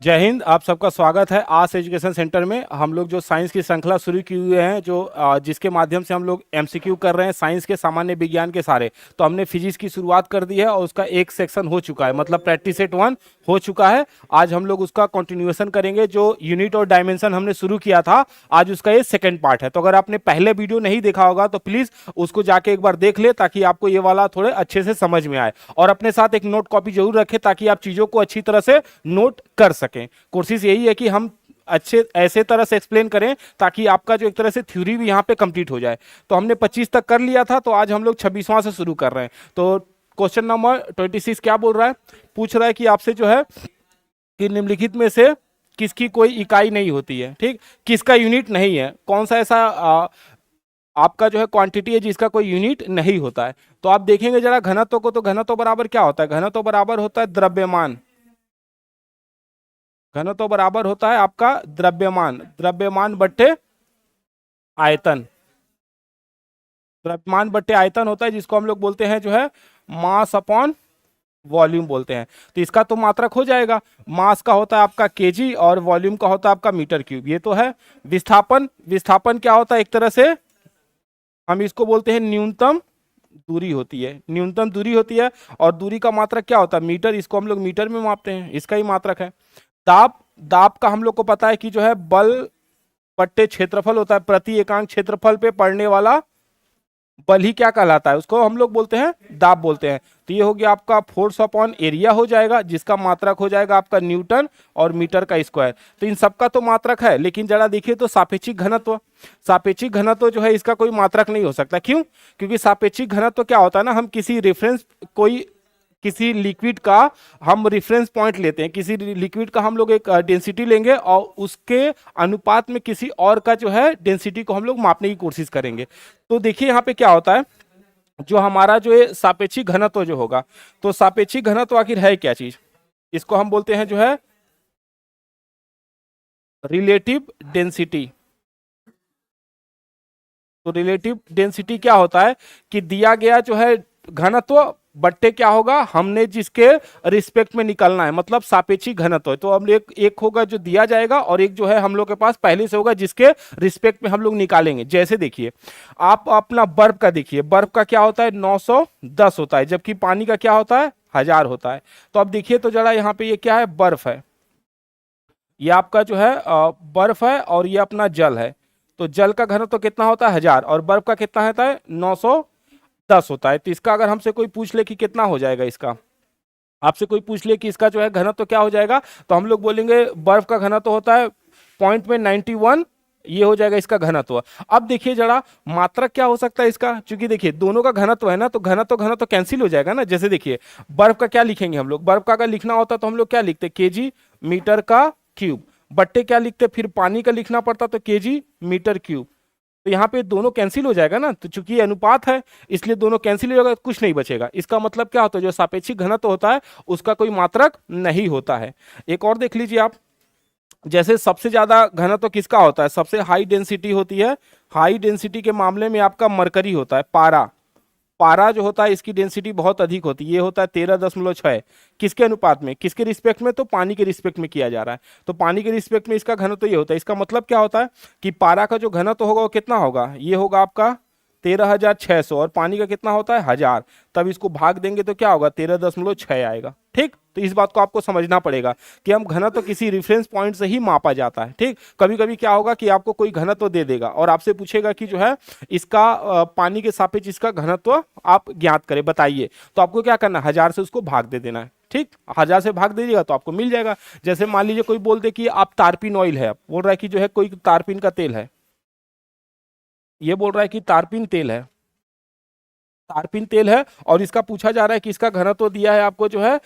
जय हिंद। आप सबका स्वागत है आस एजुकेशन सेंटर में। हम लोग जो साइंस की श्रृंखला शुरू किए हुए हैं, जो जिसके माध्यम से हम लोग एमसीक्यू कर रहे हैं साइंस के, सामान्य विज्ञान के सारे। तो हमने फिजिक्स की शुरुआत कर दी है और उसका एक सेक्शन हो चुका है, मतलब प्रैक्टिस सेट 1 हो चुका है। आज हम लोग उसका कंटिन्यूएशन करेंगे। जो यूनिट और डायमेंशन हमने शुरू किया था, आज उसका ये सेकेंड पार्ट है। तो अगर आपने पहले वीडियो नहीं देखा होगा तो प्लीज उसको जाके एक बार देख ले, ताकि आपको ये वाला थोड़े अच्छे से समझ में आए। और अपने साथ एक नोट कॉपी जरूर रखें, ताकि आप चीजों को अच्छी तरह से नोट कर सकें। कोशिश यही है कि हम अच्छे ऐसे तरह से एक्सप्लेन करें ताकि आपका जो एक तरह से थ्योरी भी यहाँ पे कंप्लीट हो जाए। तो हमने 25 तक कर लिया था, तो आज हम लोग 26वां से शुरू कर रहे हैं। तो क्वेश्चन नंबर 26 क्या बोल रहा है? पूछ रहा है कि आपसे जो है कि निम्नलिखित में से किसकी कोई इकाई नहीं होती है। ठीक, किसका यूनिट नहीं है? कौन सा ऐसा आपका जो है क्वांटिटी है जिसका कोई यूनिट नहीं होता है? तो आप देखेंगे जरा घनत्व को, तो घनत्व बराबर क्या होता है? घनत्व बराबर होता है द्रव्यमान। घनत्व बराबर होता है आपका द्रव्यमान, द्रव्यमान बट्टे आयतन। द्रव्यमान बट्टे आयतन होता है, जिसको हम लोग बोलते हैं जो है मास अपॉन वॉल्यूम बोलते हैं। तो इसका तो मात्रक हो जाएगा। मास का होता है आपका केजी और वॉल्यूम का होता है आपका मीटर क्यूब। ये तो है। विस्थापन, विस्थापन क्या होता है? एक तरह से हम इसको बोलते हैं न्यूनतम दूरी होती है, न्यूनतम दूरी होती है। और दूरी का मात्रक क्या होता है? मीटर। इसको हम लोग मीटर में मापते हैं, इसका ही मात्रक है। दाब, दाब का हम लोग को पता है कि जो है बल बट्टे क्षेत्रफल होता है। प्रति एकांक क्षेत्रफल पे पड़ने वाला बल ही क्या कहलाता है? उसको हम लोग बोलते हैं दाब बोलते हैं। तो ये हो गया आपका फोर्स अपॉन एरिया हो जाएगा, जिसका मात्रक हो जाएगा आपका न्यूटन और मीटर का स्क्वायर। तो इन सबका तो मात्रक है, लेकिन जरा देखिए तो सापेक्षिक घनत्व, सापेक्षिक घनत्व जो है इसका कोई मात्रक नहीं हो सकता। क्यों? क्योंकि सापेक्षिक घनत्व क्या होता है ना, हम किसी रेफरेंस, कोई किसी लिक्विड का हम रेफरेंस पॉइंट लेते हैं, किसी लिक्विड का हम लोग एक डेंसिटी लेंगे और उसके अनुपात में किसी और का जो है डेंसिटी को हम लोग मापने की कोशिश करेंगे। तो देखिए यहाँ पे क्या होता है, जो हमारा जो है सापेक्षिक घनत्व जो होगा, तो सापेक्षिक घनत्व आखिर है क्या चीज? इसको हम बोलते हैं जो है रिलेटिव डेंसिटी। तो रिलेटिव डेंसिटी क्या होता है कि दिया गया जो है घनत्व बट्टे क्या होगा, हमने जिसके रिस्पेक्ट में निकलना है, मतलब सापेक्षिक घनत्व। तो हम एक होगा जो दिया जाएगा, और एक जो है हम लोग के पास पहले से होगा जिसके रिस्पेक्ट में हम लोग निकालेंगे। जैसे देखिए, आप अपना बर्फ का देखिए, बर्फ का क्या होता है? 910 होता है, जबकि पानी का क्या होता है? 1000 होता है। तो अब देखिए तो जरा यहाँ पे ये क्या है? बर्फ है। ये आपका जो है बर्फ है, और ये अपना जल है। तो जल का घनत्व तो कितना होता है? 1000, और बर्फ का कितना होता है? 910 होता है। तो इसका अगर हमसे कोई पूछ ले कि कितना हो जाएगा इसका, आपसे कोई पूछ ले कि इसका जो है घनत्व तो क्या हो जाएगा, तो हम लोग बोलेंगे बर्फ का घनत्व तो होता है पॉइंट में 91। ये हो जाएगा इसका घनत्व। अब देखिए जरा मात्रक क्या हो सकता है इसका, क्योंकि देखिए दोनों का घनत्व है ना, तो घनत्व घनत्व कैंसिल हो जाएगा ना। जैसे देखिए बर्फ का क्या लिखेंगे हम लोग? बर्फ का अगर लिखना होता तो हम लोग क्या लिखते? केजी मीटर का क्यूब। बट्टे क्या लिखते? फिर पानी का लिखना पड़ता तो केजी मीटर क्यूब। तो यहाँ पे दोनों कैंसिल हो जाएगा ना, तो चूंकि ये अनुपात है इसलिए दोनों कैंसिल हो जाएगा, कुछ नहीं बचेगा। इसका मतलब क्या होता है? जो सापेक्षिक घनत्व होता है उसका कोई मात्रक नहीं होता है। एक और देख लीजिए आप, जैसे सबसे ज्यादा घनत्व किसका होता है? सबसे हाई डेंसिटी होती है, हाई डेंसिटी के मामले में आपका मरकरी होता है, पारा। पारा जो होता है इसकी डेंसिटी बहुत अधिक होती है, ये होता है 13.6। किसके अनुपात में? किसके रिस्पेक्ट में? तो पानी के रिस्पेक्ट में किया जा रहा है। तो पानी के रिस्पेक्ट में इसका घनत्व ये होता है। इसका मतलब क्या होता है कि पारा का जो घनत्व होगा वो कितना होगा? ये होगा आपका 13,600, और पानी का कितना होता है? 1000। तब इसको भाग देंगे तो क्या होगा? 13.6 आएगा। ठीक, तो इस बात को आपको समझना पड़ेगा कि हम घनत्व किसी रेफरेंस पॉइंट से ही मापा जाता है। ठीक, कभी कभी क्या होगा कि आपको कोई घनत्व दे देगा और आपसे पूछेगा कि जो है इसका पानी के सापेक्ष इसका घनत्व आप ज्ञात करें, बताइए। तो आपको क्या करना है? 1000 से उसको भाग दे देना है। ठीक, 1000 से भाग दीजिएगा तो आपको मिल जाएगा। जैसे मान लीजिए कोई बोल दे कि आप तारपीन ऑयल है, बोल रहा है कि जो है कोई तारपीन का तेल है, ये बोल रहा है कि तारपीन तेल है, तारपीन तेल है, और इसका पूछा जा रहा है कि इसका घनत्व दिया है आपको जो है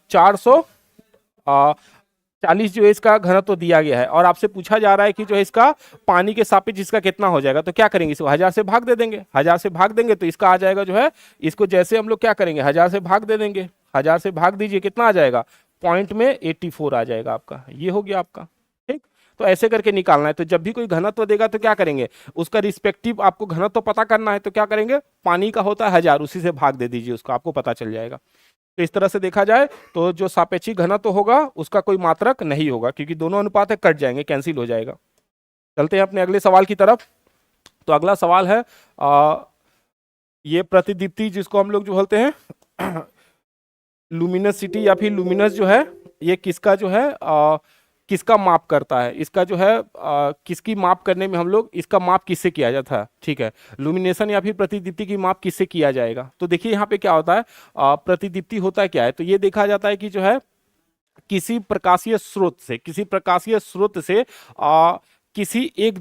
440 जो है इसका घनत्व दिया गया है, और आपसे पूछा जा रहा है कि जो है इसका पानी के सापेक्ष इसका कितना हो जाएगा। तो क्या करेंगे? इसको 1000 से भाग दे देंगे। 1000 से भाग देंगे तो इसका आ जाएगा जो है, इसको जैसे हम लोग क्या करेंगे? 1000 से भाग दे देंगे। 1000 से भाग दीजिए, कितना आ जाएगा? पॉइंट में 84 आ जाएगा आपका। ये हो गया आपका। ठीक, तो ऐसे करके निकालना है। तो जब भी कोई घनत्व देगा तो क्या करेंगे? उसका रिस्पेक्टिव आपको घनत्व पता करना है, तो क्या करेंगे? पानी का होता है 1000, उसी से भाग दे दीजिए उसको, आपको पता चल जाएगा। तो इस तरह से देखा जाए तो जो सापेक्षिक घनत्व होगा उसका कोई मात्रक नहीं होगा, क्योंकि दोनों अनुपात है, कट जाएंगे, कैंसिल हो जाएगा। चलते हैं अपने अगले सवाल की तरफ। तो अगला सवाल है ये प्रतिदीप्ति, जिसको हम लोग जो बोलते हैं लुमिनसिटी या फिर लुमिनस जो है, ये किसका जो है किसका माप करता है, इसका जो है किसकी माप करने में हम लोग, इसका माप किससे किया जाता है, ठीक है, लुमिनेशन या फिर प्रतिदीप्ति की माप किससे किया जाएगा। तो देखिए यहाँ पे क्या होता है, प्रतिदीप्ति होता है क्या है, तो ये देखा जाता है कि जो है किसी प्रकाशीय स्रोत से, किसी प्रकाशीय स्रोत से किसी एक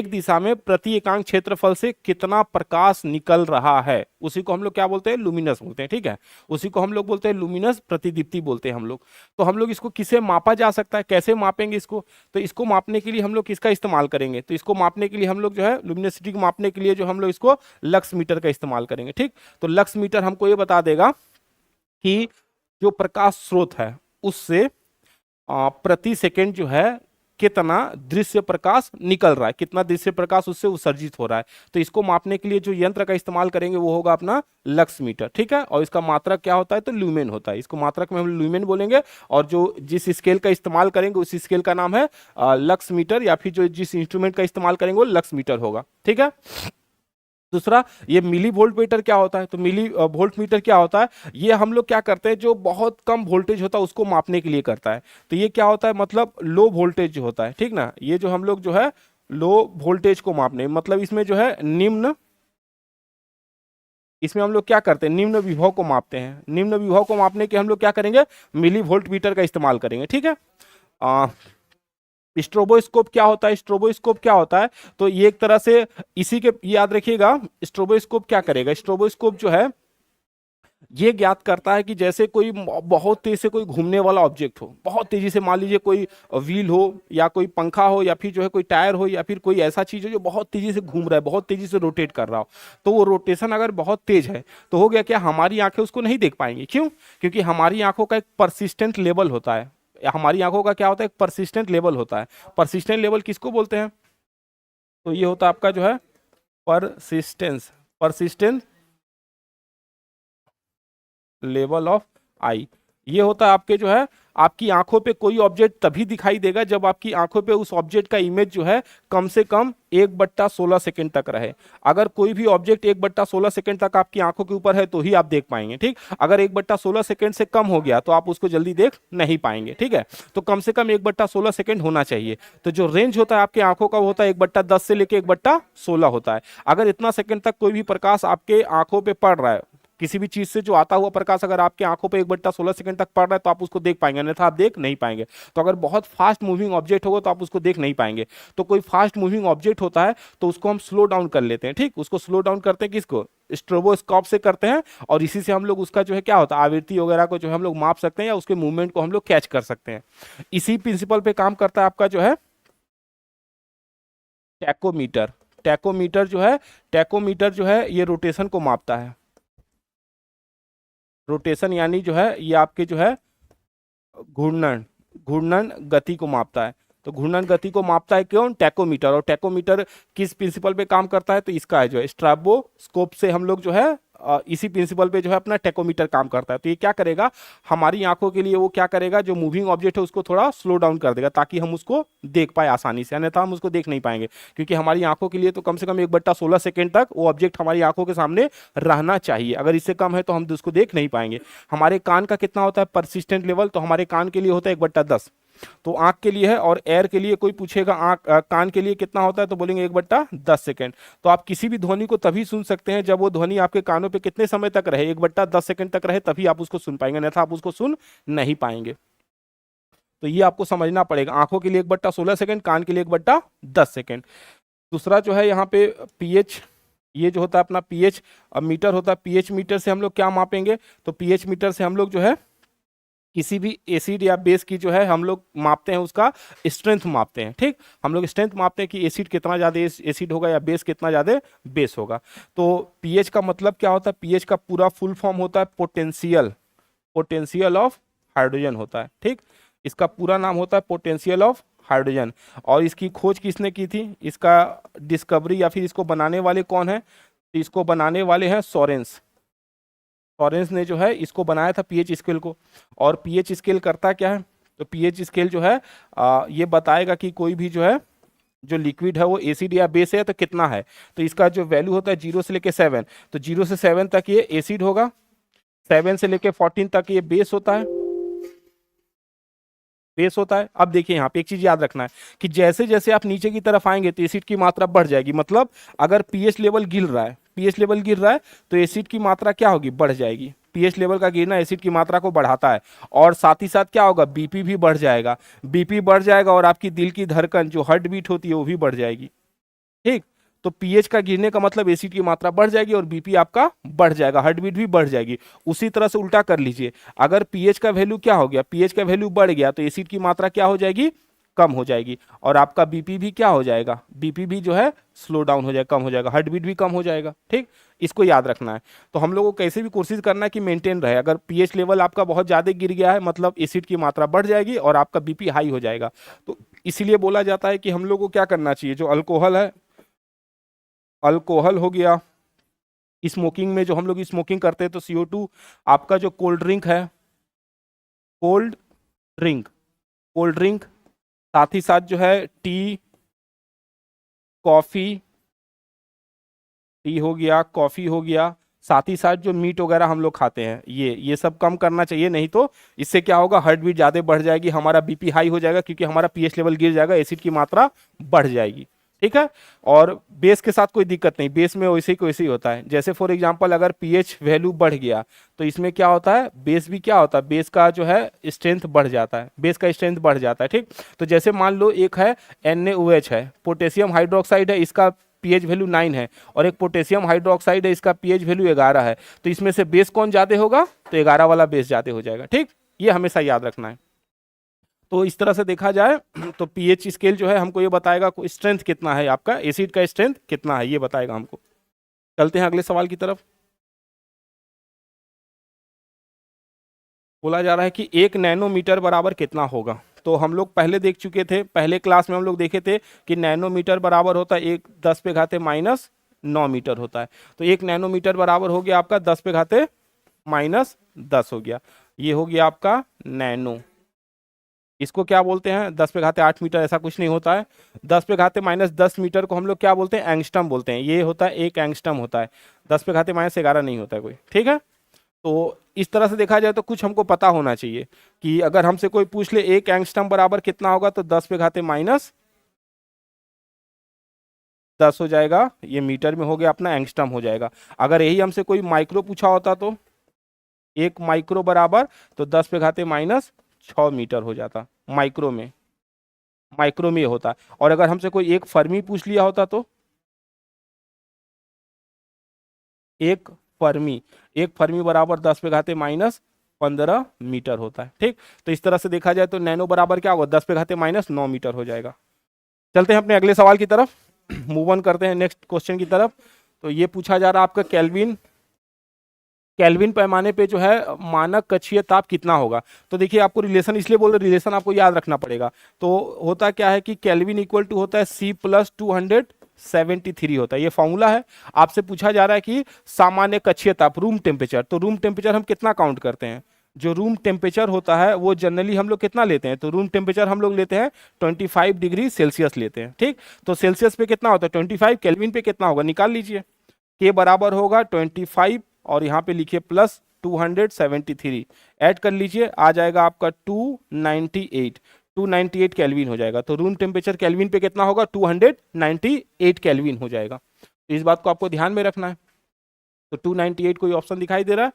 दिशा में प्रति एकांक क्षेत्रफल से कितना प्रकाश निकल रहा है, उसी को हम लोग क्या बोलते हैं, लुमिनस बोलते हैं, ठीक है, उसी को हम लोग बोलते हैं लुमिनस प्रतिदीप्ति बोलते हैं हम लोग। तो हम लोग इसको किसे मापा जा सकता है, कैसे मापेंगे इसको, तो इसको मापने के लिए हम लोग किसका इस्तेमाल करेंगे, तो इसको मापने के लिए हम लोग जो है लुमिनसिटी को मापने के लिए जो हम लोग इसको लक्स मीटर का इस्तेमाल करेंगे, ठीक। तो लक्स मीटर हमको ये बता देगा कि जो प्रकाश स्रोत है उससे प्रति सेकंड जो है कितना दृश्य प्रकाश निकल रहा है, कितना दृश्य प्रकाश उससे उत्सर्जित हो रहा है। तो इसको मापने के लिए जो यंत्र का इस्तेमाल करेंगे वो होगा अपना लक्स मीटर, ठीक है। और इसका मात्रक क्या होता है, तो ल्यूमेन होता है, इसको मात्रक में हम ल्यूमेन बोलेंगे। और जो जिस स्केल का इस्तेमाल करेंगे उस स्केल का नाम है लक्स मीटर, या फिर जो जिस इंस्ट्रूमेंट का इस्तेमाल करेंगे वो लक्स मीटर होगा, ठीक है। दूसरा, ये मिली वोल्ट मीटर क्या होता है, तो मिली वोल्ट मीटर क्या होता है, ये हम लोग क्या करते हैं, जो बहुत कम वोल्टेज होता है उसको मापने के लिए करता है। तो ये क्या होता है, मतलब लो वोल्टेज जो होता है, ठीक ना, ये जो हम लोग जो है लो वोल्टेज को मापने, मतलब इसमें जो है इसमें हम लोग क्या करते हैं, निम्न विभव को मापते हैं। निम्न विभव को मापने के हम लोग क्या करेंगे, मिली वोल्ट मीटर का इस्तेमाल करेंगे, ठीक है। स्ट्रोबोस्कोप क्या होता है, स्ट्रोबोस्कोप क्या होता है, तो ये एक तरह से इसी के याद रखिएगा। स्ट्रोबोस्कोप क्या करेगा, स्ट्रोबोस्कोप जो है ये ज्ञात करता है कि जैसे कोई बहुत तेज से कोई घूमने वाला ऑब्जेक्ट हो, बहुत तेजी से, मान लीजिए कोई व्हील हो या कोई पंखा हो या फिर जो है कोई टायर हो या फिर कोई ऐसा चीज हो जो बहुत तेजी से घूम रहा है, बहुत तेजी से रोटेट कर रहा हो, तो वो रोटेशन अगर बहुत तेज है तो हो गया क्या, हमारी आंखें उसको नहीं देख पाएंगी। क्यों, क्योंकि हमारी आंखों का एक परसिस्टेंट लेवल होता है, हमारी आंखों का क्या होता है, एक परसिस्टेंट लेवल होता है। परसिस्टेंट लेवल किसको बोलते हैं, तो ये होता है आपका जो है परसिस्टेंस, परसिस्टेंस लेवल ऑफ आई। ये होता है आपके जो है, आपकी आंखों पे कोई ऑब्जेक्ट तभी दिखाई देगा जब आपकी आंखों पे उस ऑब्जेक्ट का इमेज जो है कम से कम 1/16 सेकंड तक रहे। अगर कोई भी ऑब्जेक्ट 1/16 सेकंड तक आपकी आंखों के ऊपर है तो ही आप देख पाएंगे, ठीक। अगर 1/16 सेकंड से कम हो गया तो आप उसको जल्दी देख नहीं पाएंगे, ठीक है। तो कम से कम 1/16 सेकंड होना चाहिए। तो जो रेंज होता है आपकी आंखों का वो होता है 1/10 से लेकर 1/16 होता है। अगर इतना सेकंड तक कोई भी प्रकाश आपके आंखों पे पड़ रहा है, किसी भी चीज से जो आता हुआ प्रकाश अगर आपके आंखों पे 1/16 सेकंड तक पड़ रहा है तो आप उसको देख पाएंगे, अन्यथा आप देख नहीं पाएंगे। तो अगर बहुत फास्ट मूविंग ऑब्जेक्ट होगा तो आप उसको देख नहीं पाएंगे। तो कोई फास्ट मूविंग ऑब्जेक्ट होता है तो उसको हम स्लो डाउन कर लेते हैं, ठीक। उसको स्लो डाउन करते हैं किसको, स्ट्रोबोस्कोप से करते हैं। और इसी से हम लोग उसका जो है क्या होता है, आवृत्ति वगैरह को जो है हम लोग माप सकते हैं या उसके मूवमेंट को हम लोग कैच कर सकते हैं। इसी प्रिंसिपल पे काम करता है आपका जो है टैकोमीटर। टैकोमीटर जो है, टैकोमीटर जो है ये रोटेशन को मापता है। रोटेशन यानी जो है ये आपके जो है घूर्णन, घूर्णन गति को मापता है। तो घूर्णन गति को मापता है क्यों, टैकोमीटर। और टैकोमीटर किस प्रिंसिपल पे काम करता है, तो इसका है जो है स्ट्राबोस्कोप से हम लोग जो है इसी प्रिंसिपल पे जो है अपना टैकोमीटर काम करता है। तो ये क्या करेगा, हमारी आंखों के लिए वो क्या करेगा, जो मूविंग ऑब्जेक्ट है उसको थोड़ा स्लो डाउन कर देगा ताकि हम उसको देख पाए आसानी से, अन्यथा हम उसको देख नहीं पाएंगे। क्योंकि हमारी आंखों के लिए तो कम से कम 1/16 सेकंड तक वो ऑब्जेक्ट हमारी आंखों के सामने रहना चाहिए। अगर इससे कम है तो हम उसको देख नहीं पाएंगे। हमारे कान का कितना होता है परसिस्टेंट लेवल, तो हमारे कान के लिए होता है 1/10, तो आंख के लिए है। और एयर के लिए कोई पूछेगा कान के लिए कितना होता है तो बोलेंगे 1/10 सेकंड। तो आप किसी भी ध्वनि को तभी सुन सकते हैं जब वो ध्वनि आपके कानों पे कितने समय तक रहे, 1/10 सेकंड तक रहे, तभी आप उसको सुन पाएंगे, अन्यथा आप उसको सुन नहीं पाएंगे। तो ये आपको समझना पड़ेगा, आंखों के लिए 1/16 सेकंड, कान के लिए 1/10 सेकंड। दूसरा जो है यहाँ पे पीएच, ये जो होता है अपना पीएच मीटर होता है। पीएच मीटर से हम लोग क्या मापेंगे, तो पीएच मीटर से हम लोग जो है किसी भी एसिड या बेस की जो है हम लोग मापते हैं, उसका स्ट्रेंथ मापते हैं, ठीक। हम लोग स्ट्रेंथ मापते हैं कि एसिड कितना ज़्यादा एसिड होगा या बेस कितना ज़्यादा बेस होगा। तो पीएच का मतलब क्या होता है, पीएच का पूरा फुल फॉर्म होता है पोटेंशियल, पोटेंशियल ऑफ हाइड्रोजन होता है, ठीक। इसका पूरा नाम होता है पोटेंशियल ऑफ हाइड्रोजन। और इसकी खोज किसने की थी, इसका डिस्कवरी या फिर इसको बनाने वाले कौन है, तो इसको बनाने वाले हैं सोरेंस। लॉरेंस ने जो है इसको बनाया था पीएच स्केल को। और पीएच स्केल करता क्या है, तो पीएच स्केल जो है ये बताएगा कि कोई भी जो है जो लिक्विड है वो एसिड या बेस है तो कितना है। तो इसका जो वैल्यू होता है 0 से लेके 7, तो 0 से 7 तक ये एसिड होगा, 7 से लेके 14 तक ये बेस होता है, बेस होता है। अब देखिए यहाँ पे एक चीज याद रखना है कि जैसे जैसे आप नीचे की तरफ आएंगे तो एसिड की मात्रा बढ़ जाएगी। मतलब अगर पीएच लेवल गिर रहा है, पीएच लेवल गिर रहा है तो एसिड की मात्रा क्या होगी, बढ़ जाएगी। पीएच लेवल का गिरना एसिड की मात्रा को बढ़ाता है। और साथ ही साथ क्या होगा, बीपी भी बढ़ जाएगा, बीपी बढ़ जाएगा और आपकी दिल की धड़कन जो हार्ट बीट होती है वो भी बढ़ जाएगी। ठीक, तो पीएच का गिरने का मतलब एसिड की मात्रा बढ़ जाएगी और बीपी आपका बढ़ जाएगा, हार्ट बीट भी बढ़ जाएगी। उसी तरह से उल्टा कर लीजिए, अगर पीएच का वैल्यू क्या हो गया, पीएच का वैल्यू बढ़ गया तो एसिड की मात्रा क्या हो जाएगी, कम हो जाएगी। और आपका बीपी भी क्या हो जाएगा, बीपी भी जो है स्लो डाउन हो जाएगा, कम हो जाएगा, हार्ट बीट भी कम हो जाएगा। ठीक, इसको याद रखना है। तो हम लोगों को कैसे भी कोशिश करना है कि मेंटेन रहे। अगर पीएच लेवल आपका बहुत ज्यादा गिर गया है मतलब एसिड की मात्रा बढ़ जाएगी और आपका बीपी हाई हो जाएगा। तो इसीलिए बोला जाता है कि हम लोग को क्या करना चाहिए, जो अल्कोहल है, अल्कोहल हो गया, स्मोकिंग में जो हम लोग स्मोकिंग करते हैं तो CO2, आपका जो कोल्ड ड्रिंक है, कोल्ड ड्रिंक, कोल्ड ड्रिंक, साथ ही साथ जो है टी, कॉफी, टी हो गया, कॉफी हो गया, साथ ही साथ जो मीट वगैरह हम लोग खाते हैं ये सब कम करना चाहिए। नहीं तो इससे क्या होगा, हार्ट बीट ज्यादा बढ़ जाएगी, हमारा बीपी हाई हो जाएगा क्योंकि हमारा पीएच लेवल गिर जाएगा, एसिड की मात्रा बढ़ जाएगी। ठीक है, और बेस के साथ कोई दिक्कत नहीं, बेस में वैसे ही वैसे ही होता है। जैसे फॉर एग्जांपल अगर पीएच वैल्यू बढ़ गया तो इसमें क्या होता है, बेस भी क्या होता है, बेस का जो है स्ट्रेंथ बढ़ जाता है, बेस का स्ट्रेंथ बढ़ जाता है। ठीक, तो जैसे मान लो एक है NaOH है, पोटेशियम हाइड्रोक्साइड है, इसका पीएच वैल्यू 9 है, और एक पोटेशियम हाइड्रोक्साइड है, इसका पीएच वैल्यू 11 है। तो इसमें से बेस कौन ज्यादा होगा, तो 11 वाला बेस ज्यादा हो जाएगा। ठीक, ये हमेशा याद रखना है। तो इस तरह से देखा जाए तो पीएच स्केल जो है हमको ये बताएगा स्ट्रेंथ कितना है, आपका एसिड का स्ट्रेंथ कितना है, ये बताएगा हमको। चलते हैं अगले सवाल की तरफ। बोला जा रहा है कि 1 नैनोमीटर बराबर कितना होगा। तो हम लोग पहले देख चुके थे, पहले क्लास में हम लोग देखे थे कि नैनोमीटर बराबर होता है 1 10⁻⁻⁹ होता है। तो 1 नैनोमीटर बराबर हो गया आपका 10⁻⁻10 हो गया। ये हो गया आपका नैनो। इसको क्या बोलते हैं, 10⁻8 मीटर, ऐसा कुछ नहीं होता है। 10⁻⁻10 मीटर को हम लोग क्या बोलते हैं, एंगस्ट्रम बोलते हैं। ये होता है 1 एंगस्ट्रम होता है, 10⁻11 नहीं होता है कोई। ठीक है, तो इस तरह से देखा जाए तो कुछ हमको पता होना चाहिए कि अगर हमसे कोई पूछ ले 1 एंगस्ट्रम बराबर कितना होगा, तो 10⁻⁻10 हो जाएगा, ये मीटर में हो गया अपना, एंगस्ट्रम हो जाएगा। अगर यही हमसे कोई माइक्रो पूछा होता तो 1 माइक्रो बराबर तो 10⁻⁻6 मीटर हो जाता, माइक्रो में, माइक्रो में ये होता। और अगर हमसे कोई 1 फर्मी पूछ लिया होता तो 1 फर्मी, 1 फर्मी बराबर 10⁻⁻15 मीटर होता है। ठीक, तो इस तरह से देखा जाए तो नैनो बराबर क्या होगा, 10⁻⁹ मीटर हो जाएगा। चलते हैं अपने अगले सवाल की तरफ, मूव ऑन करते हैं नेक्स्ट क्वेश्चन की तरफ। तो ये पूछा जा रहा है आपका केल्विन, केल्विन पैमाने पे जो है मानक कक्षीय ताप कितना होगा। तो देखिए आपको रिलेशन इसलिए बोल रहे, रिलेशन आपको याद रखना पड़ेगा। तो होता क्या है कि केल्विन इक्वल टू होता है C+273 होता है, ये फॉर्मूला है। आपसे पूछा जा रहा है कि सामान्य कक्षीय ताप, रूम टेम्परेचर। तो रूम टेम्परेचर हम कितना काउंट करते हैं, जो रूम टेम्परेचर होता है वो जनरली हम लोग कितना लेते हैं, तो रूम टेम्परेचर हम लोग लेते हैं 25 डिग्री सेल्सियस लेते हैं। ठीक, तो सेल्सियस पे कितना होता है 25, केल्विन पे कितना होगा निकाल लीजिए। के बराबर होगा 25 और यहाँ पे लिखिए प्लस 273, ऐड कर लीजिए, आ जाएगा आपका 298, 298 केल्विन हो जाएगा। तो रूम टेम्परेचर केल्विन पे कितना होगा, 298 केल्विन हो जाएगा। तो इस बात को आपको ध्यान में रखना है। तो 298 कोई ऑप्शन दिखाई दे रहा है,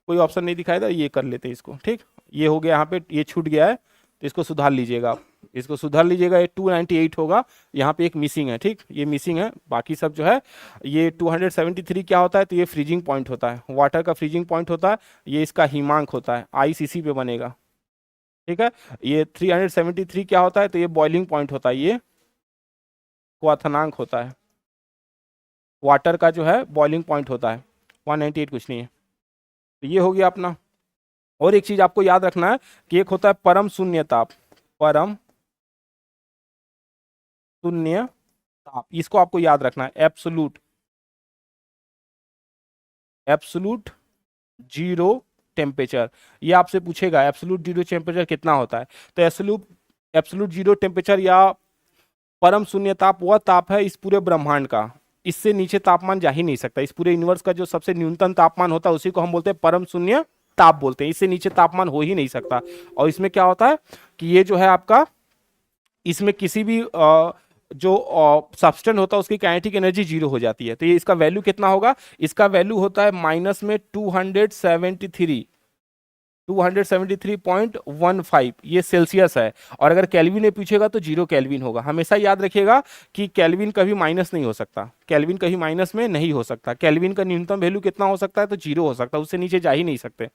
कोई ऑप्शन नहीं दिखाई दे रहा, ये कर लेते हैं इसको। ठीक, ये हो गया, यहाँ पे ये छूट गया है तो इसको सुधार लीजिएगा आप, इसको सुधार लीजिएगा, ये 298 होगा, यहाँ पे एक मिसिंग है। ठीक, ये मिसिंग है, बाकी सब जो है ये 273 क्या होता है, तो ये फ्रीजिंग पॉइंट होता है, वाटर का फ्रीजिंग पॉइंट होता है, ये इसका हिमांक होता है, आईसीसी पे बनेगा। ठीक है, ये 373 क्या होता है, तो ये बॉइलिंग पॉइंट होता है, ये क्वथनांक होता है, वाटर का जो है बॉइलिंग पॉइंट होता है। 198 कुछ नहीं है। तो ये हो गया अपना। और एक चीज आपको याद रखना है कि एक होता है परम शून्य ताप, परम शून्य ताप, इसको आपको याद रखना है, एब्सोलूट, एब्सोलूट जीरो टेम्परेचर, ये आपसे पूछेगा एब्सोल्यूट जीरो टेम्परेचर कितना होता है। तो एब्सोल्यूट एब्सोल्यूट जीरो टेम्परेचर या परम शून्य ताप वह ताप है इस पूरे ब्रह्मांड का, इससे नीचे तापमान जा ही नहीं सकता। इस पूरे यूनिवर्स का जो सबसे न्यूनतम तापमान होता है उसी को हम बोलते हैं परम शून्य ताप बोलते हैं, इससे नीचे तापमान हो ही नहीं सकता। और इसमें क्या होता है कि ये जो है आपका, इसमें किसी भी जो सब्सटेंस होता है उसकी काइनेटिक एनर्जी जीरो हो जाती है। तो ये इसका वैल्यू कितना होगा, इसका वैल्यू होता है माइनस में 273 ये सेल्सियस है। और अगर केल्विन में पूछेगा तो जीरो केल्विन होगा। हमेशा याद रखिएगा कि केल्विन कभी माइनस नहीं हो सकता, केल्विन कभी माइनस में नहीं हो सकता। केल्विन का न्यूनतम वैल्यू कितना हो सकता है, तो जीरो हो सकता है, उससे नीचे जा ही नहीं सकते।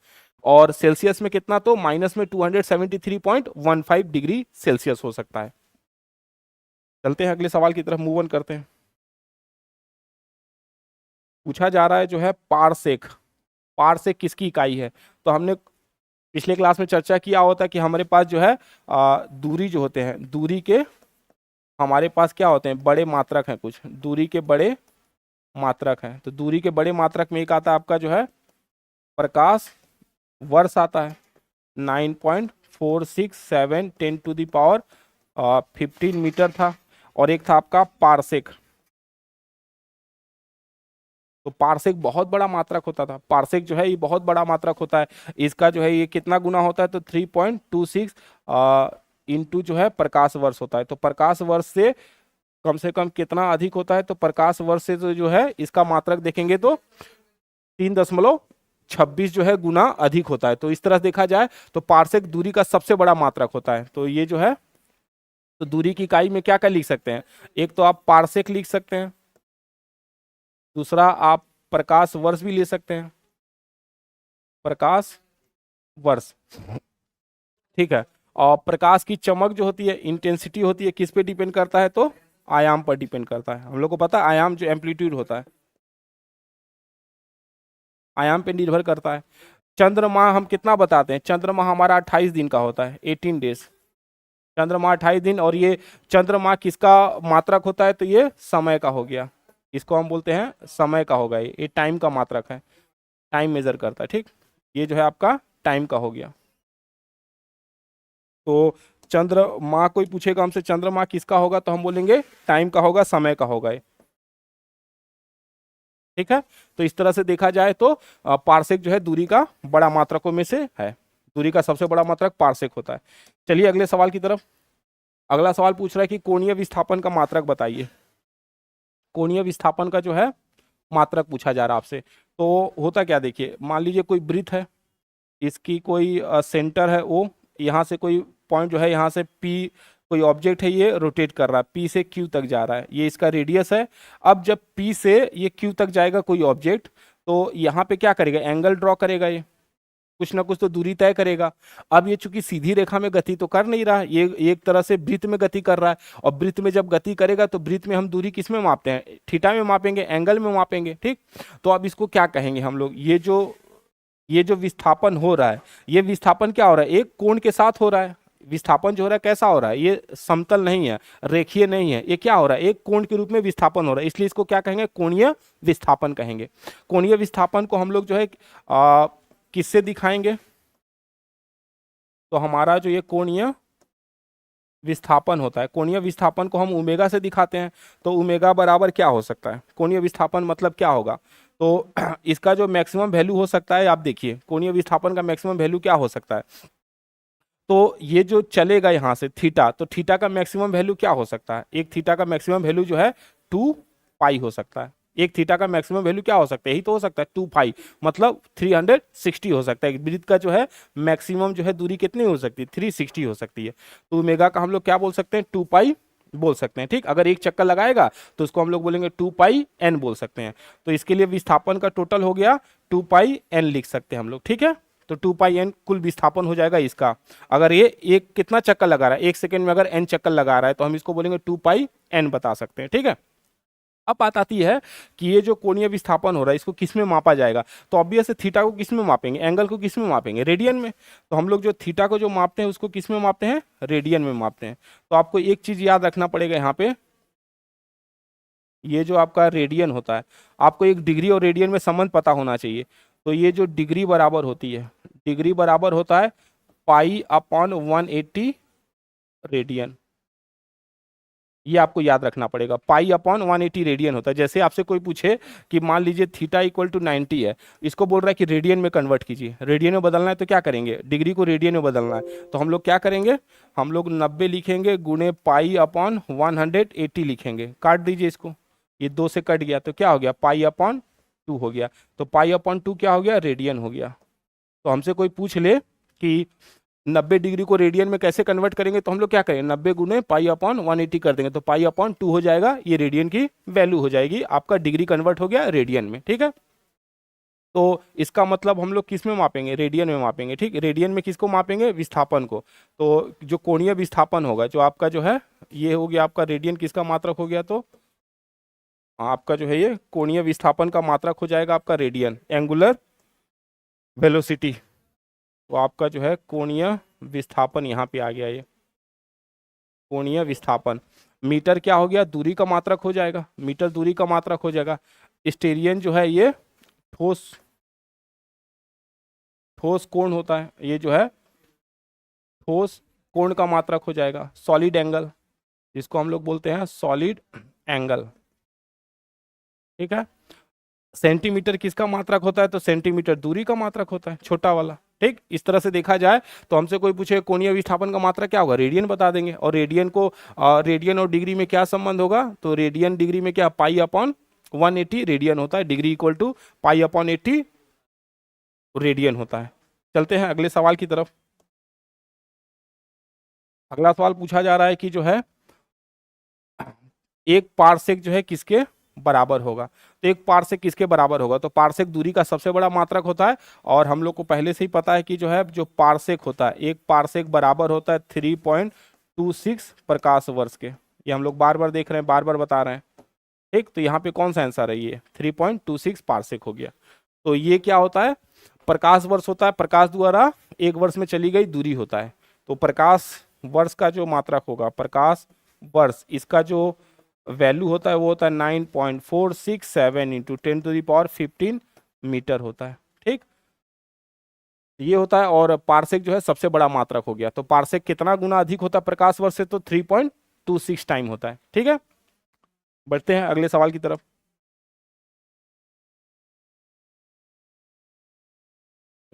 और सेल्सियस में कितना, तो माइनस में 273.15 डिग्री सेल्सियस हो सकता है। चलते हैं अगले सवाल की तरफ, मूव ऑन करते हैं। पूछा जा रहा है जो है पारसेक, पारसेक किसकी इकाई है। तो हमने पिछले क्लास में चर्चा किया होता है कि हमारे पास जो है दूरी जो होते हैं, दूरी के हमारे पास क्या होते हैं, बड़े मात्रक हैं, कुछ दूरी के बड़े मात्रक हैं। तो दूरी के बड़े मात्रक में एक आता है आपका जो है प्रकाश वर्ष आता है, 9.467 10⁻15 मीटर था। और एक था आपका पारसेक, तो पारसेक बहुत बड़ा मात्रक होता था। पारसेक जो है ये बहुत बड़ा मात्रक होता है, इसका जो है ये कितना गुना होता है, तो 3.26 इंटू जो है प्रकाश वर्ष होता है। तो प्रकाश वर्ष से कम कितना अधिक होता है, तो प्रकाश वर्ष से तो जो है इसका मात्रक देखेंगे तो 3.26 जो है गुना अधिक होता है। तो इस तरह से देखा जाए तो पारसेक दूरी का सबसे बड़ा मात्रक होता है। तो ये जो है, तो दूरी की इकाई में क्या क्या लिख सकते हैं, एक तो आप पारसेक लिख सकते हैं, दूसरा आप प्रकाश वर्ष भी ले सकते हैं, प्रकाश वर्ष, ठीक है। और प्रकाश की चमक जो होती है, इंटेंसिटी होती है, किस पे डिपेंड करता है, तो आयाम पर डिपेंड करता है। हम लोग को पता है आयाम जो एम्पलीट्यूड होता है, आयाम पे निर्भर करता है। चंद्रमा हम कितना बताते हैं, चंद्रमा हमारा 28 दिन का होता है, 18 डेज, चंद्रमा 28 दिन। और ये चंद्रमा किसका मात्रक होता है, तो ये समय का हो गया, इसको हम बोलते हैं समय का होगा, ये टाइम का मात्रक है, टाइम मेजर करता है, ठीक। ये जो है आपका टाइम का हो गया। तो चंद्रमा, कोई पूछेगा हमसे चंद्रमा किसका होगा, तो हम बोलेंगे टाइम का होगा, समय का होगा ये, ठीक है। तो इस तरह से देखा जाए तो पारसेक जो है दूरी का बड़ा मात्रकों में से है, दूरी का सबसे बड़ा मात्रक पारसेक होता है। चलिए अगले सवाल की तरफ। अगला सवाल पूछ रहा है कि कोणीय विस्थापन का मात्रक बताइए। कोणीय विस्थापन का जो है मात्रक पूछा जा रहा है आपसे। तो होता क्या, देखिए मान लीजिए कोई वृत्त है, इसकी कोई सेंटर है ओ, यहाँ से कोई पॉइंट जो है, यहाँ से पी कोई ऑब्जेक्ट है, ये रोटेट कर रहा है, पी से क्यू तक जा रहा है, ये इसका रेडियस है। अब जब पी से ये क्यू तक जाएगा कोई ऑब्जेक्ट, तो यहाँ पे क्या करेगा, एंगल ड्रॉ करेगा, ये कुछ ना कुछ तो दूरी तय करेगा। अब ये चूंकि सीधी रेखा में गति तो कर नहीं रहा, ये एक तरह से वृत्त में गति कर रहा है। और वृत्त में जब गति करेगा तो वृत्त में हम दूरी किस में मापते हैं, थीटा में मापेंगे, एंगल में मापेंगे, ठीक। तो अब इसको क्या कहेंगे हम लोग, ये जो विस्थापन हो रहा है, ये विस्थापन क्या हो रहा है, एक कोण के साथ हो रहा है। विस्थापन जो हो रहा है कैसा हो रहा है, ये समतल नहीं है, रेखीय नहीं है, ये क्या हो रहा है, एक कोण के रूप में विस्थापन हो रहा है, इसलिए इसको क्या कहेंगे, कोणीय विस्थापन कहेंगे। कोणीय विस्थापन को हम लोग जो है किससे दिखाएंगे, तो हमारा जो ये कोणीय विस्थापन होता है, कोणीय विस्थापन को हम ओमेगा से दिखाते हैं। तो ओमेगा बराबर क्या हो सकता है, कोणीय विस्थापन मतलब क्या होगा, तो इसका जो मैक्सिमम वैल्यू हो सकता है, आप देखिए कोणीय विस्थापन का मैक्सिमम वैल्यू क्या हो सकता है। तो ये जो चलेगा यहाँ से थीटा, तो थीटा का मैक्सिमम वैल्यू क्या हो सकता है, एक थीटा का मैक्सिमम वैल्यू जो है 2 पाई हो सकता है। एक थीटा का मैक्सिमम वैल्यू क्या हो सकता है, यही तो हो सकता है 2 पाई, मतलब 360 हो सकता है। एक वृत्त का जो है मैक्सिमम जो है दूरी कितनी हो सकती है, 360 हो सकती है। तो ओमेगा का हम लोग क्या बोल सकते हैं, 2 पाई बोल सकते हैं, ठीक। अगर एक चक्कर लगाएगा तो उसको हम लोग बोलेंगे 2 पाई n बोल सकते हैं। तो इसके लिए विस्थापन का टोटल हो गया 2 पाई n लिख सकते हैं हम लोग, ठीक है। तो 2 पाई n कुल विस्थापन हो जाएगा इसका। अगर ये एक कितना चक्कर लगा रहा है, एक सेकंड में अगर n चक्कर लगा रहा है, तो हम इसको बोलेंगे 2 पाई n बता सकते हैं, ठीक है। अब बात आती है कि ये जो कोणीय विस्थापन हो रहा है इसको किस में मापा जाएगा। तो ऑब्वियस है थीटा को किस में मापेंगे, एंगल को किस में मापेंगे, रेडियन में। तो हम लोग जो थीटा को जो मापते हैं उसको किस में मापते हैं, रेडियन में मापते हैं। तो आपको एक चीज याद रखना पड़ेगा यहाँ पे, ये जो आपका रेडियन होता है, आपको एक डिग्री और रेडियन में संबंध पता होना चाहिए। तो ये जो डिग्री बराबर होती है, डिग्री बराबर होता है पाई अपॉन 180 रेडियन। ये आपको याद रखना पड़ेगा, पाई अपॉन 180 रेडियन होता है। जैसे आपसे कोई पूछे कि मान लीजिए थीटा इक्वल टू 90 है, इसको बोल रहा है कि रेडियन में कन्वर्ट कीजिए, रेडियन में बदलना है तो क्या करेंगे, डिग्री को रेडियन में बदलना है, तो हम लोग क्या करेंगे, हम लोग 90 लिखेंगे गुणे पाई अपॉन 180 लिखेंगे, काट दीजिए इसको, ये 2 से कट गया तो क्या हो गया, पाई अपॉन 2 हो गया, तो पाई अपॉन 2 क्या हो गया, रेडियन हो गया। तो हमसे कोई पूछ ले कि 90 डिग्री को रेडियन में कैसे कन्वर्ट करेंगे, तो हम लोग क्या करेंगे, 90 गुने पाई अपॉन 180 कर देंगे, तो पाई अपॉन 2 हो जाएगा, ये रेडियन की वैल्यू हो जाएगी, आपका डिग्री कन्वर्ट हो गया रेडियन में। ठीक है, तो इसका मतलब हम लोग किस में मापेंगे, रेडियन में मापेंगे। ठीक, रेडियन में किसको मापेंगे, विस्थापन को। तो जो कोणीय विस्थापन होगा, जो आपका जो है ये हो गया आपका रेडियन किसका मात्रक हो गया, तो आपका जो है ये कोणीय विस्थापन का मात्रक हो जाएगा आपका रेडियन, एंगुलर वेलोसिटी। तो आपका जो है कोणीय विस्थापन यहाँ पे आ गया, ये कोणीय विस्थापन। मीटर क्या हो गया, दूरी का मात्रक हो जाएगा, मीटर दूरी का मात्रक हो जाएगा। स्टेरियन जो है ये ठोस ठोस कोण होता है, ये जो है ठोस कोण का मात्रक हो जाएगा। सॉलिड एंगल, जिसको हम लोग बोलते हैं सॉलिड एंगल। ठीक है, सेंटीमीटर किसका मात्रक होता है, तो सेंटीमीटर दूरी का मात्रक होता है, छोटा वाला। ठीक, इस तरह से देखा जाए तो हमसे कोई पूछे कोणीय विस्थापन का मात्रक क्या होगा, रेडियन बता देंगे। और रेडियन को रेडियन और डिग्री में क्या संबंध होगा, तो रेडियन डिग्री में क्या, पाई अपॉन 180 रेडियन होता है, degree equal to pi upon 80 radian होता है। चलते हैं अगले सवाल की तरफ। अगला सवाल पूछा जा रहा है कि जो है एक पारसेक जो है किसके बराबर होगा, तो एक पारसेक किसके बराबर होगा, तो पारसेक दूरी का सबसे बड़ा मात्रक होता है। और हम लोग को पहले से ही पता है कि जो है जो पारसेक होता है, एक पारसेक बराबर होता है 3.26 प्रकाश वर्ष के। ये हम लोग बार बार देख रहे हैं, बार बार बता रहे हैं। ठीक, तो यहाँ पे कौन सा आंसर है, ये 3.26 पारसेक हो गया। तो ये क्या होता है, प्रकाश वर्ष होता है, प्रकाश द्वारा एक वर्ष में चली गई दूरी होता है। तो प्रकाश वर्ष का जो मात्रक होगा, प्रकाश वर्ष, इसका जो वैल्यू होता है वो होता है 9.467 इंटू 10⁻15 मीटर होता है। ठीक, ये होता है। और पारसेक जो है सबसे बड़ा मात्रक हो गया, तो पारसेक कितना गुना अधिक होता है प्रकाश वर्ष से, तो 3.26 टाइम होता है। ठीक है, बढ़ते हैं अगले सवाल की तरफ।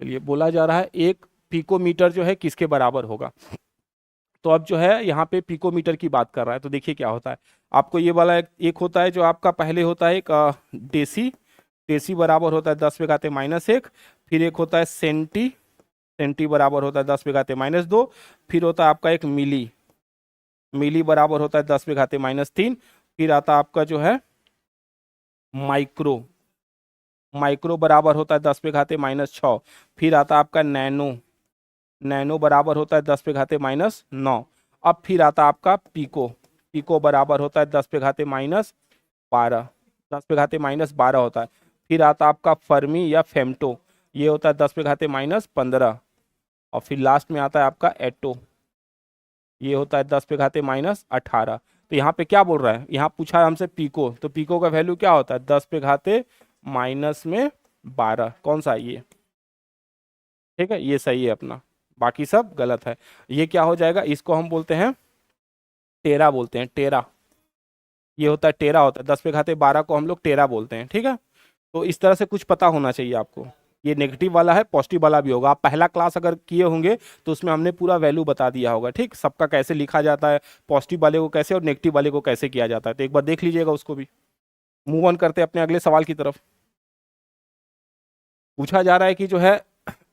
चलिए, बोला जा रहा है एक पिकोमीटर जो है किसके बराबर होगा। तो अब जो है यहाँ पे पिकोमीटर की बात कर रहा है, तो देखिए क्या होता है। आपको ये वाला एक होता है जो आपका पहले होता है एक डेसी, डेसी बराबर होता है 10⁻⁻1। फिर एक होता है सेंटी, सेंटी बराबर होता है 10⁻⁻2। फिर होता है आपका एक मिली, मिली बराबर होता है 10⁻3। फिर आता है आपका जो है माइक्रो, माइक्रो बराबर होता है 10⁻⁻6। फिर आता है आपका नैनो, नैनो बराबर होता है 10⁻⁻9। अब फिर आता है आपका पीको, पीको बराबर होता है 10⁻⁻12, 10⁻⁻12 होता है। फिर आता है आपका फर्मी या फेम्टो, ये होता है 10⁻⁻15। और फिर लास्ट में आता है आपका एटो, ये होता है 10⁻⁻18। तो यहाँ पे क्या बोल रहा है, यहाँ पूछा है हमसे पीको, तो पीको का वैल्यू क्या होता है 10⁻⁻12। कौन सा है ये, ठीक है, ये सही है अपना, बाकी सब गलत है। ये क्या हो जाएगा, इसको हम बोलते हैं टेरा, बोलते हैं टेरा। ये होता है टेरा, होता है 10⁻12 को हम लोग टेरा बोलते हैं। ठीक है, तो इस तरह से कुछ पता होना चाहिए आपको। ये नेगेटिव वाला है, पॉजिटिव वाला भी होगा। आप पहला क्लास अगर किए होंगे तो उसमें हमने पूरा वैल्यू बता दिया होगा। ठीक, सबका कैसे लिखा जाता है, पॉजिटिव वाले को कैसे और नेगेटिव वाले को कैसे किया जाता है, तो एक बार देख लीजिएगा उसको भी। मूव ऑन करते हैं अपने अगले सवाल की तरफ। पूछा जा रहा है कि जो है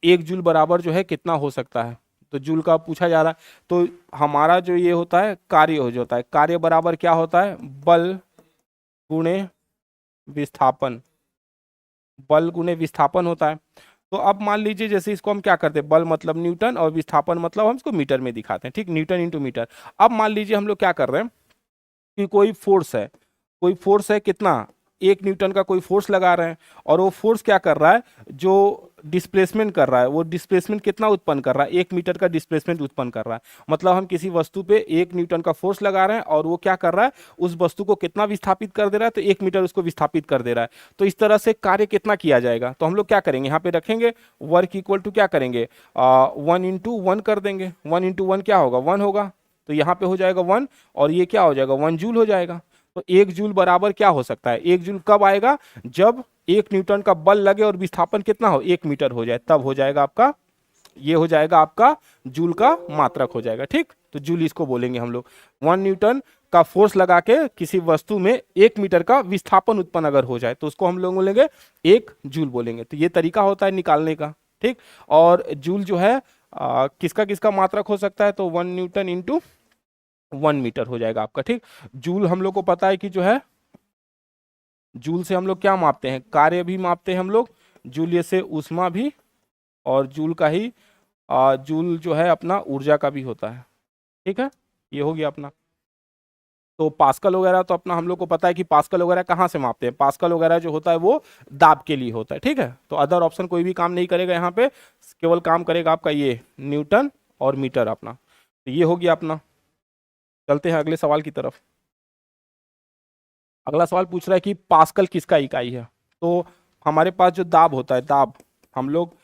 1 जूल बराबर जो है कितना हो सकता है, तो जूल का पूछा जा रहा है। तो हमारा जो ये होता है कार्य हो जाता है, कार्य बराबर क्या होता है, बल गुणे विस्थापन, बल गुणे विस्थापन होता है। तो अब मान लीजिए जैसे इसको हम क्या करते हैं, बल मतलब न्यूटन और विस्थापन मतलब हम इसको मीटर में दिखाते हैं। ठीक, न्यूटन इंटू मीटर। अब मान लीजिए हम लोग क्या कर रहे हैं कि कोई फोर्स है, कोई फोर्स है कितना 1 न्यूटन का कोई फोर्स लगा रहे हैं और वो फोर्स क्या कर रहा है, जो डिस्प्लेसमेंट कर रहा है, वो डिस्प्लेसमेंट कितना उत्पन्न कर रहा है, 1 मीटर का डिस्प्लेसमेंट उत्पन्न कर रहा है। मतलब हम किसी वस्तु पे 1 न्यूटन का फोर्स लगा रहे हैं और वो क्या कर रहा है, उस वस्तु को कितना विस्थापित कर दे रहा है, तो 1 मीटर उसको विस्थापित कर दे रहा है। तो इस तरह से कार्य कितना किया जाएगा, तो हम लोग क्या करेंगे, यहाँ पे रखेंगे वर्क इक्वल टू क्या करेंगे, 1 इंटू 1 कर देंगे। 1 इंटू 1 क्या होगा, 1 होगा, तो यहाँ पे हो जाएगा 1 और ये क्या हो जाएगा, 1 जूल हो जाएगा। तो 1 जूल बराबर क्या हो सकता है, 1 जूल कब आएगा, जब 1 न्यूटन का बल लगे और विस्थापन कितना हो, 1 मीटर हो जाए, तब हो जाएगा आपका, ये हो जाएगा आपका जूल का मात्रक हो जाएगा। ठीक, तो जूल इसको बोलेंगे हम लोग। 1 न्यूटन का फोर्स लगा के किसी वस्तु में 1 मीटर का विस्थापन उत्पन्न अगर हो जाए तो उसको हम लोग बोलेंगे 1 जूल बोलेंगे। तो ये तरीका होता है निकालने का। ठीक, और जूल जो है किसका किसका मात्रक हो सकता है, तो 1 न्यूटन इंटू 1 मीटर हो जाएगा आपका। ठीक, जूल हम लोग को पता है कि जो है, जूल से हम लोग क्या मापते हैं, कार्य भी मापते हैं हम लोग, जूल से ऊष्मा भी, और जूल का ही जूल जो है अपना ऊर्जा का भी होता है। ठीक है, ये हो गया अपना। तो पास्कल वगैरह तो अपना हम लोग को पता है कि पास्कल वगैरह कहाँ से मापते हैं, पास्कल वगैरह जो होता है वो दाब के लिए होता है। ठीक है, तो अदर ऑप्शन कोई भी काम नहीं करेगा यहाँ पे, केवल काम करेगा आपका ये न्यूटन और मीटर अपना। तो ये हो गया अपना। चलते हैं अगले सवाल की तरफ। अगला सवाल पूछ रहा है कि पास्कल किसका इकाई है। तो हमारे पास जो दाब होता है, दाब हम लोग,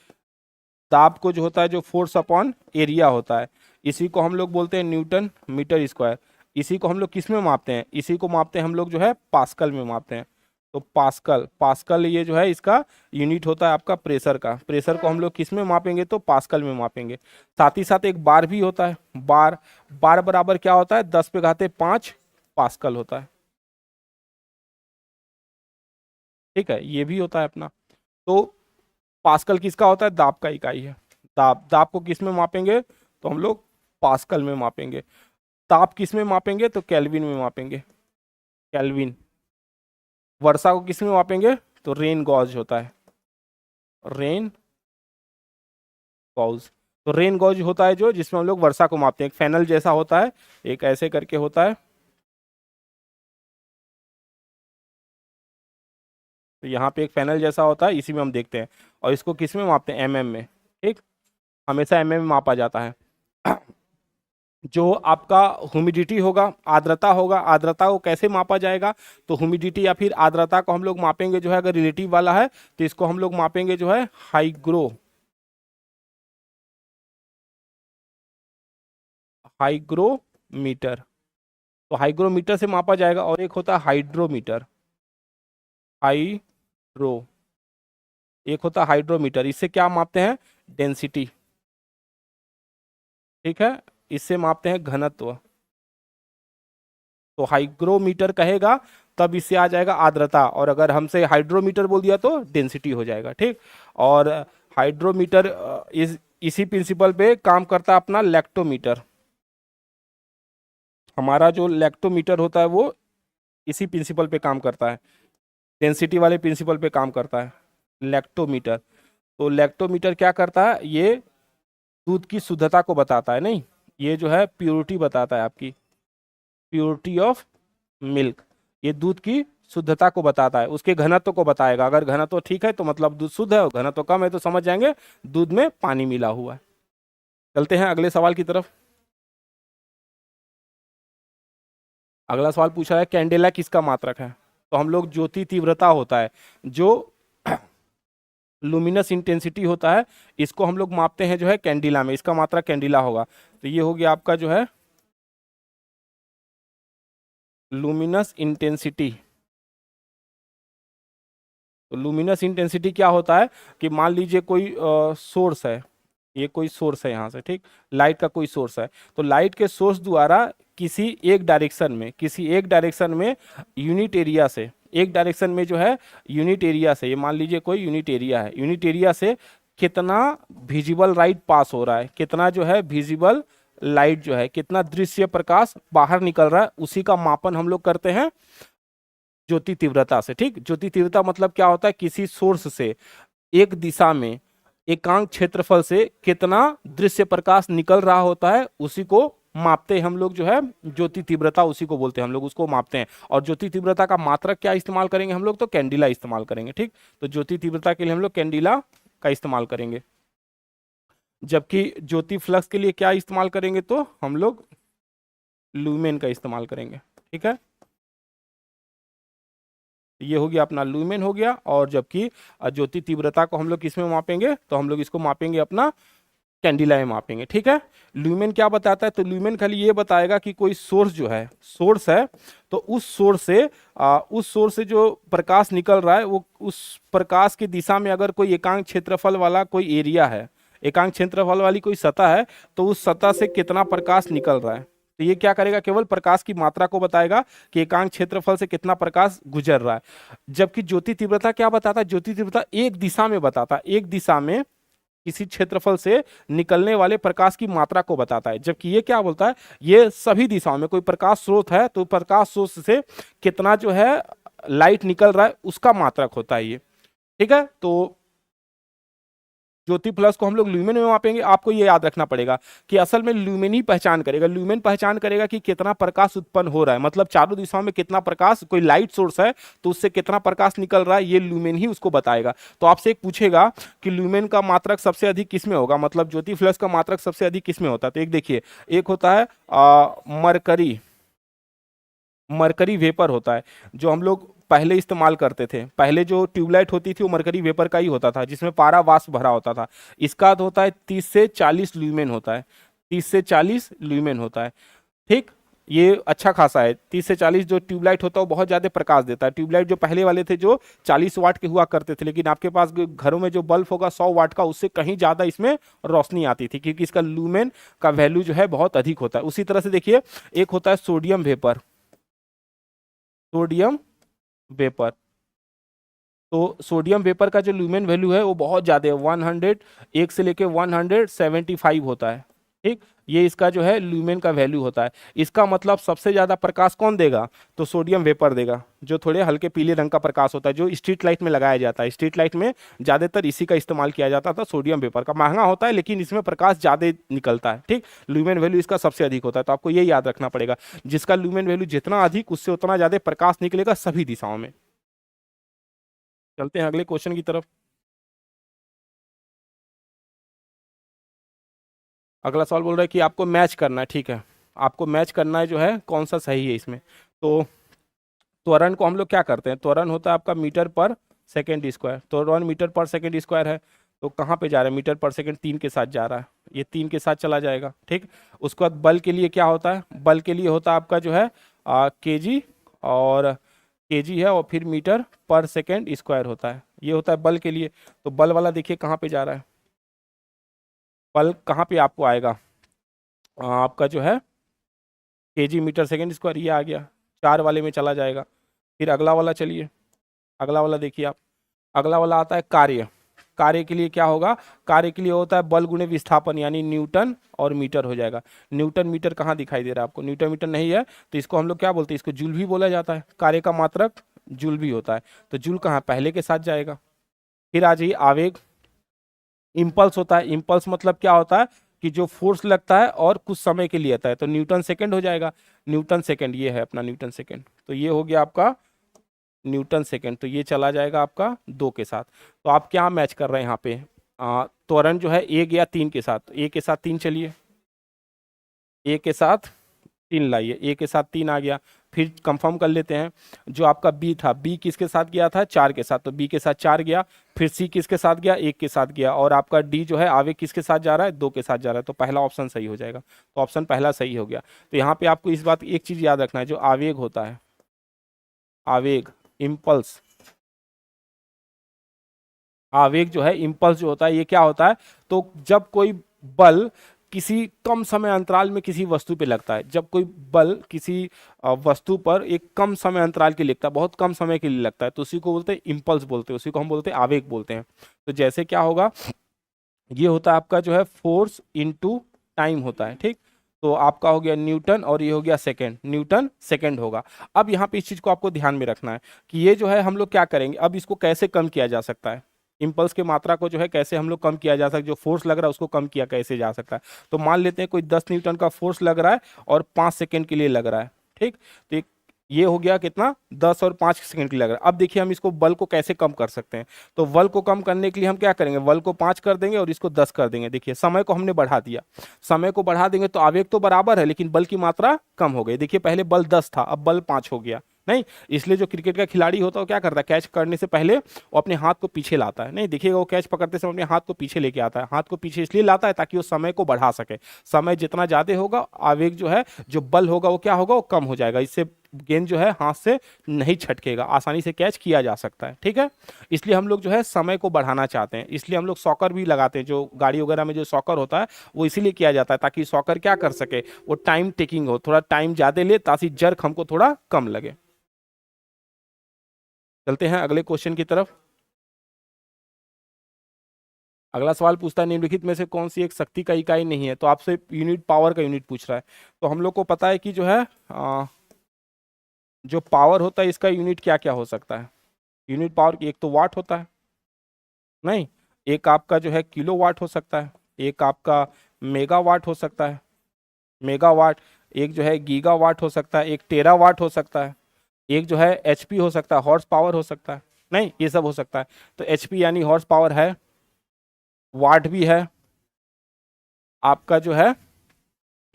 दाब को जो होता है, जो फोर्स अपॉन एरिया होता है, इसी को हम लोग बोलते हैं न्यूटन मीटर स्क्वायर। इसी को हम लोग किस में मापते हैं, इसी को मापते हैं हम लोग जो है पास्कल में मापते हैं। तो पास्कल, पास्कल ये जो है इसका यूनिट होता है आपका प्रेशर का। प्रेशर को हम लोग किस में मापेंगे, तो पास्कल में मापेंगे। साथ ही साथ एक बार भी होता है, बार, बार बराबर क्या होता है, 10 पे घाते 5 पास्कल होता है। ठीक है, ये भी होता है अपना। तो पास्कल किसका होता है, दाब का इकाई है। दाब, दाब को किस में मापेंगे, तो हम लोग पास्कल में मापेंगे। ताप किस में मापेंगे, तो केल्विन में मापेंगे, केल्विन। वर्षा को किस में मापेंगे, तो रेन गॉज होता है, रेन गॉज। तो रेन गॉज होता है जो, जिसमें हम लोग वर्षा को मापते हैं, एक फैनल जैसा होता है, एक ऐसे करके होता है। तो यहाँ पे एक फैनल जैसा होता है, इसी में हम देखते हैं, और इसको किस में मापते हैं, एमएम में। ठीक, हमेशा एमएम में मापा जाता है। जो आपका ह्यूमिडिटी होगा, आर्द्रता होगा, आर्द्रता को कैसे मापा जाएगा, तो ह्यूमिडिटी या फिर आर्द्रता को हम लोग मापेंगे जो है, अगर रिलेटिव वाला है तो इसको हम लोग मापेंगे जो है हाइग्रो, हाइग्रोमीटर। तो हाइग्रोमीटर से मापा जाएगा। और एक होता है हाइड्रोमीटर, हाइड्रो, एक होता है हाइड्रोमीटर। इससे क्या मापते हैं, डेंसिटी। ठीक है, इससे मापते हैं घनत्व। तो हाइग्रोमीटर कहेगा तब इससे आ जाएगा आर्द्रता, और अगर हमसे हाइड्रोमीटर बोल दिया तो डेंसिटी हो जाएगा। ठीक, और हाइड्रोमीटर इसी प्रिंसिपल पे काम करता है अपना लैक्टोमीटर। हमारा जो लैक्टोमीटर होता है वो इसी प्रिंसिपल पे काम करता है, डेंसिटी वाले प्रिंसिपल पे काम करता है लैक्टोमीटर। तो लैक्टोमीटर क्या करता है, ये दूध की शुद्धता को बताता है, नहीं, ये जो है प्योरिटी बताता है आपकी, प्योरिटी ऑफ मिल्क। ये दूध की शुद्धता को बताता है, उसके घनत्व को बताएगा। अगर घनत्व ठीक है तो मतलब दूध शुद्ध है, और घनत्व कम है तो समझ जाएंगे दूध में पानी मिला हुआ है। चलते हैं अगले सवाल की तरफ। अगला सवाल पूछा है कैंडेला किसका मात्रक है। तो हम लोग ज्योति तीव्रता होता है, जो लुमिनस इंटेंसिटी होता है, इसको हम लोग मापते हैं जो है कैंडिला में, इसका मात्रक कैंडिला होगा। तो ये हो गया आपका जो है लुमिनस इंटेंसिटी। तो लुमिनस इंटेंसिटी क्या होता है कि मान लीजिए कोई सोर्स है, ये कोई सोर्स है यहाँ से, ठीक, लाइट का कोई सोर्स है। तो लाइट के सोर्स द्वारा किसी एक डायरेक्शन में, किसी एक डायरेक्शन में यूनिट एरिया से, एक डायरेक्शन में जो है यूनिट एरिया से, ये मान लीजिए कोई यूनिट एरिया है, यूनिट एरिया से कितना विजिबल लाइट पास हो रहा है, कितना जो है विजिबल लाइट जो है, कितना दृश्य प्रकाश बाहर निकल रहा है, उसी का मापन हम लोग करते हैं ज्योति तीव्रता से। ठीक, ज्योति तीव्रता मतलब क्या होता है, किसी सोर्स से एक दिशा में एकांक क्षेत्रफल से कितना दृश्य प्रकाश निकल रहा होता है, उसी को मापते हैं हम लोग जो है ज्योति तीव्रता, उसी को बोलते हैं हम लोग, उसको मापते हैं। और ज्योति तीव्रता का मात्रक क्या इस्तेमाल करेंगे हम लोग, तो कैंडिला इस्तेमाल करेंगे। ठीक, तो ज्योति तीव्रता के लिए हम लोग कैंडिला का इस्तेमाल करेंगे। जबकि ज्योति फ्लक्स के लिए क्या इस्तेमाल करेंगे, तो हम लोग लुमेन का इस्तेमाल करेंगे। ठीक है, ये हो गया अपना लुमेन हो गया। और जबकि ज्योति तीव्रता को हम लोग किस में मापेंगे, तो हम लोग इसको मापेंगे अपना कैंडिला में मापेंगे। ठीक है, ल्यूमेन क्या बताता है, तो ल्यूमेन खाली ये बताएगा कि कोई सोर्स जो है, सोर्स है, तो उस सोर्स से जो प्रकाश निकल रहा है, वो उस प्रकाश की दिशा में अगर कोई एकांक क्षेत्रफल वाला कोई एरिया है, एकांक क्षेत्रफल वाली कोई सतह है, तो उस सतह से कितना प्रकाश निकल रहा है। तो ये क्या करेगा, केवल प्रकाश की मात्रा को बताएगा कि एकांक क्षेत्रफल से कितना प्रकाश गुजर रहा है। जबकि ज्योति तीव्रता क्या बताता है, ज्योति तीव्रता एक दिशा में बताता है, एक दिशा में किसी क्षेत्रफल से निकलने वाले प्रकाश की मात्रा को बताता है। जबकि ये क्या बोलता है, ये सभी दिशाओं में कोई प्रकाश स्रोत है तो प्रकाश स्रोत से कितना जो है लाइट निकल रहा है उसका मात्रक होता है ये। ठीक है, तो ज्योति प्लस को हम लोग ल्यूमेन में मापेंगे। आपको ये याद रखना पड़ेगा कि असल में ल्यूमेन ही पहचान करेगा, ल्यूमेन पहचान करेगा कि कितना प्रकाश उत्पन्न हो रहा है, मतलब चारों दिशाओं में कितना प्रकाश, कोई लाइट सोर्स है तो उससे कितना प्रकाश निकल रहा है, ये ल्यूमेन ही उसको बताएगा। तो आपसे एक पूछेगा कि ल्यूमेन का मात्रक सबसे अधिक किसमें होगा, मतलब ज्योति फ्लक्स का मात्रक सबसे अधिक किसमें होता है। तो एक देखिए, एक होता है मरकरी, मरकरी वेपर होता है, जो हम लोग पहले इस्तेमाल करते थे। पहले जो ट्यूबलाइट होती थी वो मरकरी वेपर का ही होता था, जिसमें पारा वाष्प भरा होता था। इसका तो होता है 30 से 40 ल्यूमेन होता है, 30 से 40 ल्यूमेन होता है। ठीक, ये अच्छा खासा है। 30 से 40 जो ट्यूबलाइट होता है वो बहुत ज़्यादा प्रकाश देता है। ट्यूबलाइट जो पहले वाले थे जो 40 वाट के हुआ करते थे, लेकिन आपके पास घरों में जो बल्ब होगा 100 वाट का, उससे कहीं ज़्यादा इसमें रोशनी आती थी, क्योंकि इसका लूमेन का वैल्यू जो है बहुत अधिक होता है। उसी तरह से देखिए, एक होता है सोडियम वेपर, सोडियम वेपर। तो सोडियम वेपर का जो ल्यूमेन वैल्यू है वो बहुत ज़्यादा है, 100, 1 से लेके 175 होता है। ठीक, ये इसका जो है ल्यूमेन का वैल्यू होता है। इसका मतलब सबसे ज़्यादा प्रकाश कौन देगा, तो सोडियम वेपर देगा, जो थोड़े हल्के पीले रंग का प्रकाश होता है, जो स्ट्रीट लाइट में लगाया जाता है। स्ट्रीट लाइट में ज़्यादातर इसी का इस्तेमाल किया जाता था, सोडियम वेपर का। महंगा होता है लेकिन इसमें प्रकाश ज़्यादा निकलता है। ठीक, ल्यूमेन वैल्यू इसका सबसे अधिक होता है। तो आपको ये याद रखना पड़ेगा, जिसका ल्यूमेन वैल्यू जितना अधिक, उससे उतना ज़्यादा प्रकाश निकलेगा सभी दिशाओं में। चलते हैं अगले क्वेश्चन की तरफ। अगला सवाल बोल रहा है कि आपको मैच करना है। ठीक है, आपको मैच करना है जो है कौन सा सही है इसमें। तो त्वरण को हम लोग क्या करते हैं, त्वरण होता है आपका मीटर पर सेकेंड स्क्वायर। त्वरण मीटर पर सेकेंड स्क्वायर है, तो कहाँ पे जा रहा है, मीटर पर सेकेंड 3 के साथ जा रहा है, ये 3 के साथ चला जाएगा। ठीक, उसके बाद बल के लिए क्या होता है, बल के लिए होता है आपका जो है केजी, और केजी है, और फिर मीटर पर सेकेंड स्क्वायर होता है, ये होता है बल के लिए। तो बल वाला देखिए कहाँ पे जा रहा है, बल कहाँ पे आपको आएगा, आपका जो है केजी मीटर सेकेंड स्क्वायर, ये आ गया, 4 वाले में चला जाएगा। फिर अगला वाला चलिए, अगला वाला देखिए आप, अगला वाला आता है कार्य। कार्य के लिए क्या होगा, कार्य के लिए होता है बल गुणे विस्थापन, यानी न्यूटन और मीटर हो जाएगा। न्यूटन मीटर कहाँ दिखाई दे रहा है आपको, न्यूटन मीटर नहीं है, तो इसको हम लोग क्या बोलते हैं, इसको जूल भी बोला जाता है। कार्य का मात्रक जूल भी होता है, तो जूल कहाँ पहले के साथ जाएगा। फिर आ जाइए आवेग। इम्पल्स होता है, इम्पल्स मतलब क्या होता है कि जो फोर्स लगता है और कुछ समय के लिए आता है, तो न्यूटन सेकंड हो जाएगा। न्यूटन सेकंड ये है अपना न्यूटन सेकंड, तो ये हो गया आपका न्यूटन सेकंड, तो ये चला जाएगा आपका 2 के साथ। तो आप क्या मैच कर रहे हैं यहाँ पे, त्वरण जो है 1 या 3 के साथ, 1 के साथ 3 चलिए, 1 के साथ 3 लाइए, 1 के साथ 3 आ गया। फिर कंफर्म कर लेते हैं, जो आपका बी था, बी किसके साथ गया था, 4 के साथ, तो बी के साथ 4 गया। फिर सी किसके साथ गया, 1 के साथ गया। और आपका डी जो है आवेग किसके साथ जा रहा है, 2 के साथ जा रहा है, तो पहला ऑप्शन सही हो जाएगा। तो ऑप्शन पहला सही हो गया। तो यहाँ पे आपको इस बात एक चीज याद रखना है, जो आवेग होता है, आवेग, इम्पल्स, आवेग जो है, इम्पल्स जो होता है, ये क्या होता है, तो जब कोई बल किसी कम समय अंतराल में किसी वस्तु पे लगता है, जब कोई बल किसी वस्तु पर एक कम समय अंतराल के लिए लगता है, बहुत कम समय के लिए लगता है, तो उसी को बोलते हैं इम्पल्स बोलते हैं, उसी को हम बोलते हैं आवेग बोलते हैं। तो जैसे क्या होगा, ये होता है आपका जो है फोर्स इनटू टाइम होता है। ठीक, तो आपका हो गया न्यूटन और ये हो गया सेकेंड, न्यूटन सेकेंड होगा। अब यहाँ पे इस चीज को आपको ध्यान में रखना है कि ये जो है हम लोग क्या करेंगे, अब इसको कैसे कम किया जा सकता है, इम्पल्स की मात्रा को जो है कैसे हम लोग कम किया जा सकता है, जो फोर्स लग रहा है उसको कम किया कैसे जा सकता है। तो मान लेते हैं कोई 10 न्यूटन का फोर्स लग रहा है और 5 सेकेंड के लिए लग रहा है, ठीक। तो ये हो गया कितना, 10 और 5 सेकंड के लिए लग रहा है। अब देखिए हम इसको बल को कैसे कम कर सकते हैं। तो बल को कम करने के लिए हम क्या करेंगे, बल को 5 कर देंगे और इसको 10 कर देंगे। देखिए समय को हमने बढ़ा दिया, समय को बढ़ा देंगे तो आवेग तो बराबर है लेकिन बल की मात्रा कम हो गई। देखिए पहले बल 10 था, अब बल 5 हो गया। नहीं, इसलिए जो क्रिकेट का खिलाड़ी होता है वो क्या करता है, कैच करने से पहले वो अपने हाथ को पीछे लाता है। नहीं, देखिएगा वो कैच पकड़ते समय अपने हाथ को पीछे लेके आता है। हाथ को पीछे इसलिए लाता है ताकि वो समय को बढ़ा सके। समय जितना ज्यादा होगा, आवेग जो है, जो बल होगा वो क्या होगा, वो कम हो जाएगा। इससे गेंद जो है हाथ से नहीं छटकेगा, आसानी से कैच किया जा सकता है, ठीक है। इसलिए हम लोग जो है समय को बढ़ाना चाहते हैं, इसलिए हम लोग सॉकर भी लगाते हैं। जो गाड़ी वगैरह में जो सॉकर होता है वो इसीलिए किया जाता है ताकि सॉकर क्या कर सके, वो टाइम टेकिंग हो, थोड़ा टाइम ज्यादा ले ताकि जर्क हमको थोड़ा कम लगे। चलते हैं अगले क्वेश्चन की तरफ। अगला सवाल पूछता है निम्नलिखित में से कौन सी एक शक्ति का इकाई नहीं है। तो आपसे यूनिट पावर का यूनिट पूछ रहा है। तो हम लोग को पता है कि जो है जो पावर होता है इसका यूनिट क्या क्या हो सकता है। यूनिट पावर की एक तो वाट होता है, नहीं, एक आपका जो है किलो वाट हो सकता है, एक आपका मेगावाट हो सकता है, मेगावाट, एक जो है गीगावाट हो सकता है, एक टेरावाट हो सकता है, एक जो है एचपी हो सकता है, हॉर्स पावर हो सकता है। नहीं, ये सब हो सकता है। तो एचपी यानी हॉर्स पावर है, वाट भी है आपका जो है।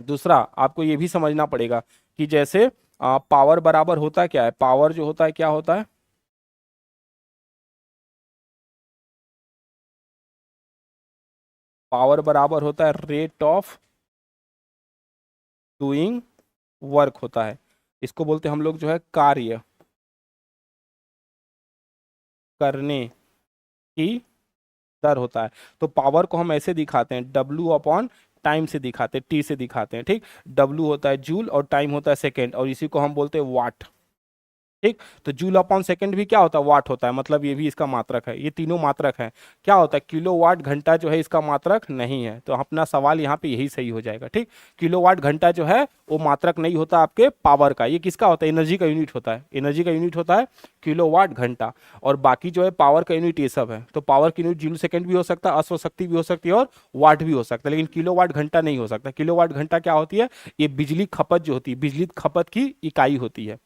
दूसरा आपको ये भी समझना पड़ेगा कि जैसे पावर बराबर होता क्या है, पावर जो होता है क्या होता है, पावर बराबर होता है रेट ऑफ डूइंग वर्क होता है। इसको बोलते हैं हम लोग जो है कार्य करने की दर होता है। तो पावर को हम ऐसे दिखाते हैं, डब्ल्यू अपॉन टाइम से दिखाते हैं, टी से दिखाते हैं, ठीक। डब्ल्यू होता है जूल और टाइम होता है सेकेंड, और इसी को हम बोलते हैं वाट, ठीक। तो जूल अपॉन सेकंड भी क्या होता है, वाट होता है, मतलब ये भी इसका मात्रक है। ये तीनों मात्रक है। क्या होता है, किलोवाट घंटा जो है इसका मात्रक नहीं है। तो अपना सवाल यहाँ पे यही सही हो जाएगा, ठीक। किलोवाट घंटा जो है वो मात्रक नहीं होता आपके पावर का। ये किसका होता है, एनर्जी का यूनिट होता है। एनर्जी का यूनिट होता है किलोवाट घंटा, और बाकी जो है पावर का यूनिट ये सब है। तो पावर की यूनिट जूल सेकंड भी हो सकता है, अश्वशक्ति भी हो सकती है, और वाट भी हो सकता है, लेकिन किलोवाट घंटा नहीं हो सकता। किलोवाट घंटा क्या होती है, ये बिजली खपत जो होती है, बिजली खपत की इकाई होती है।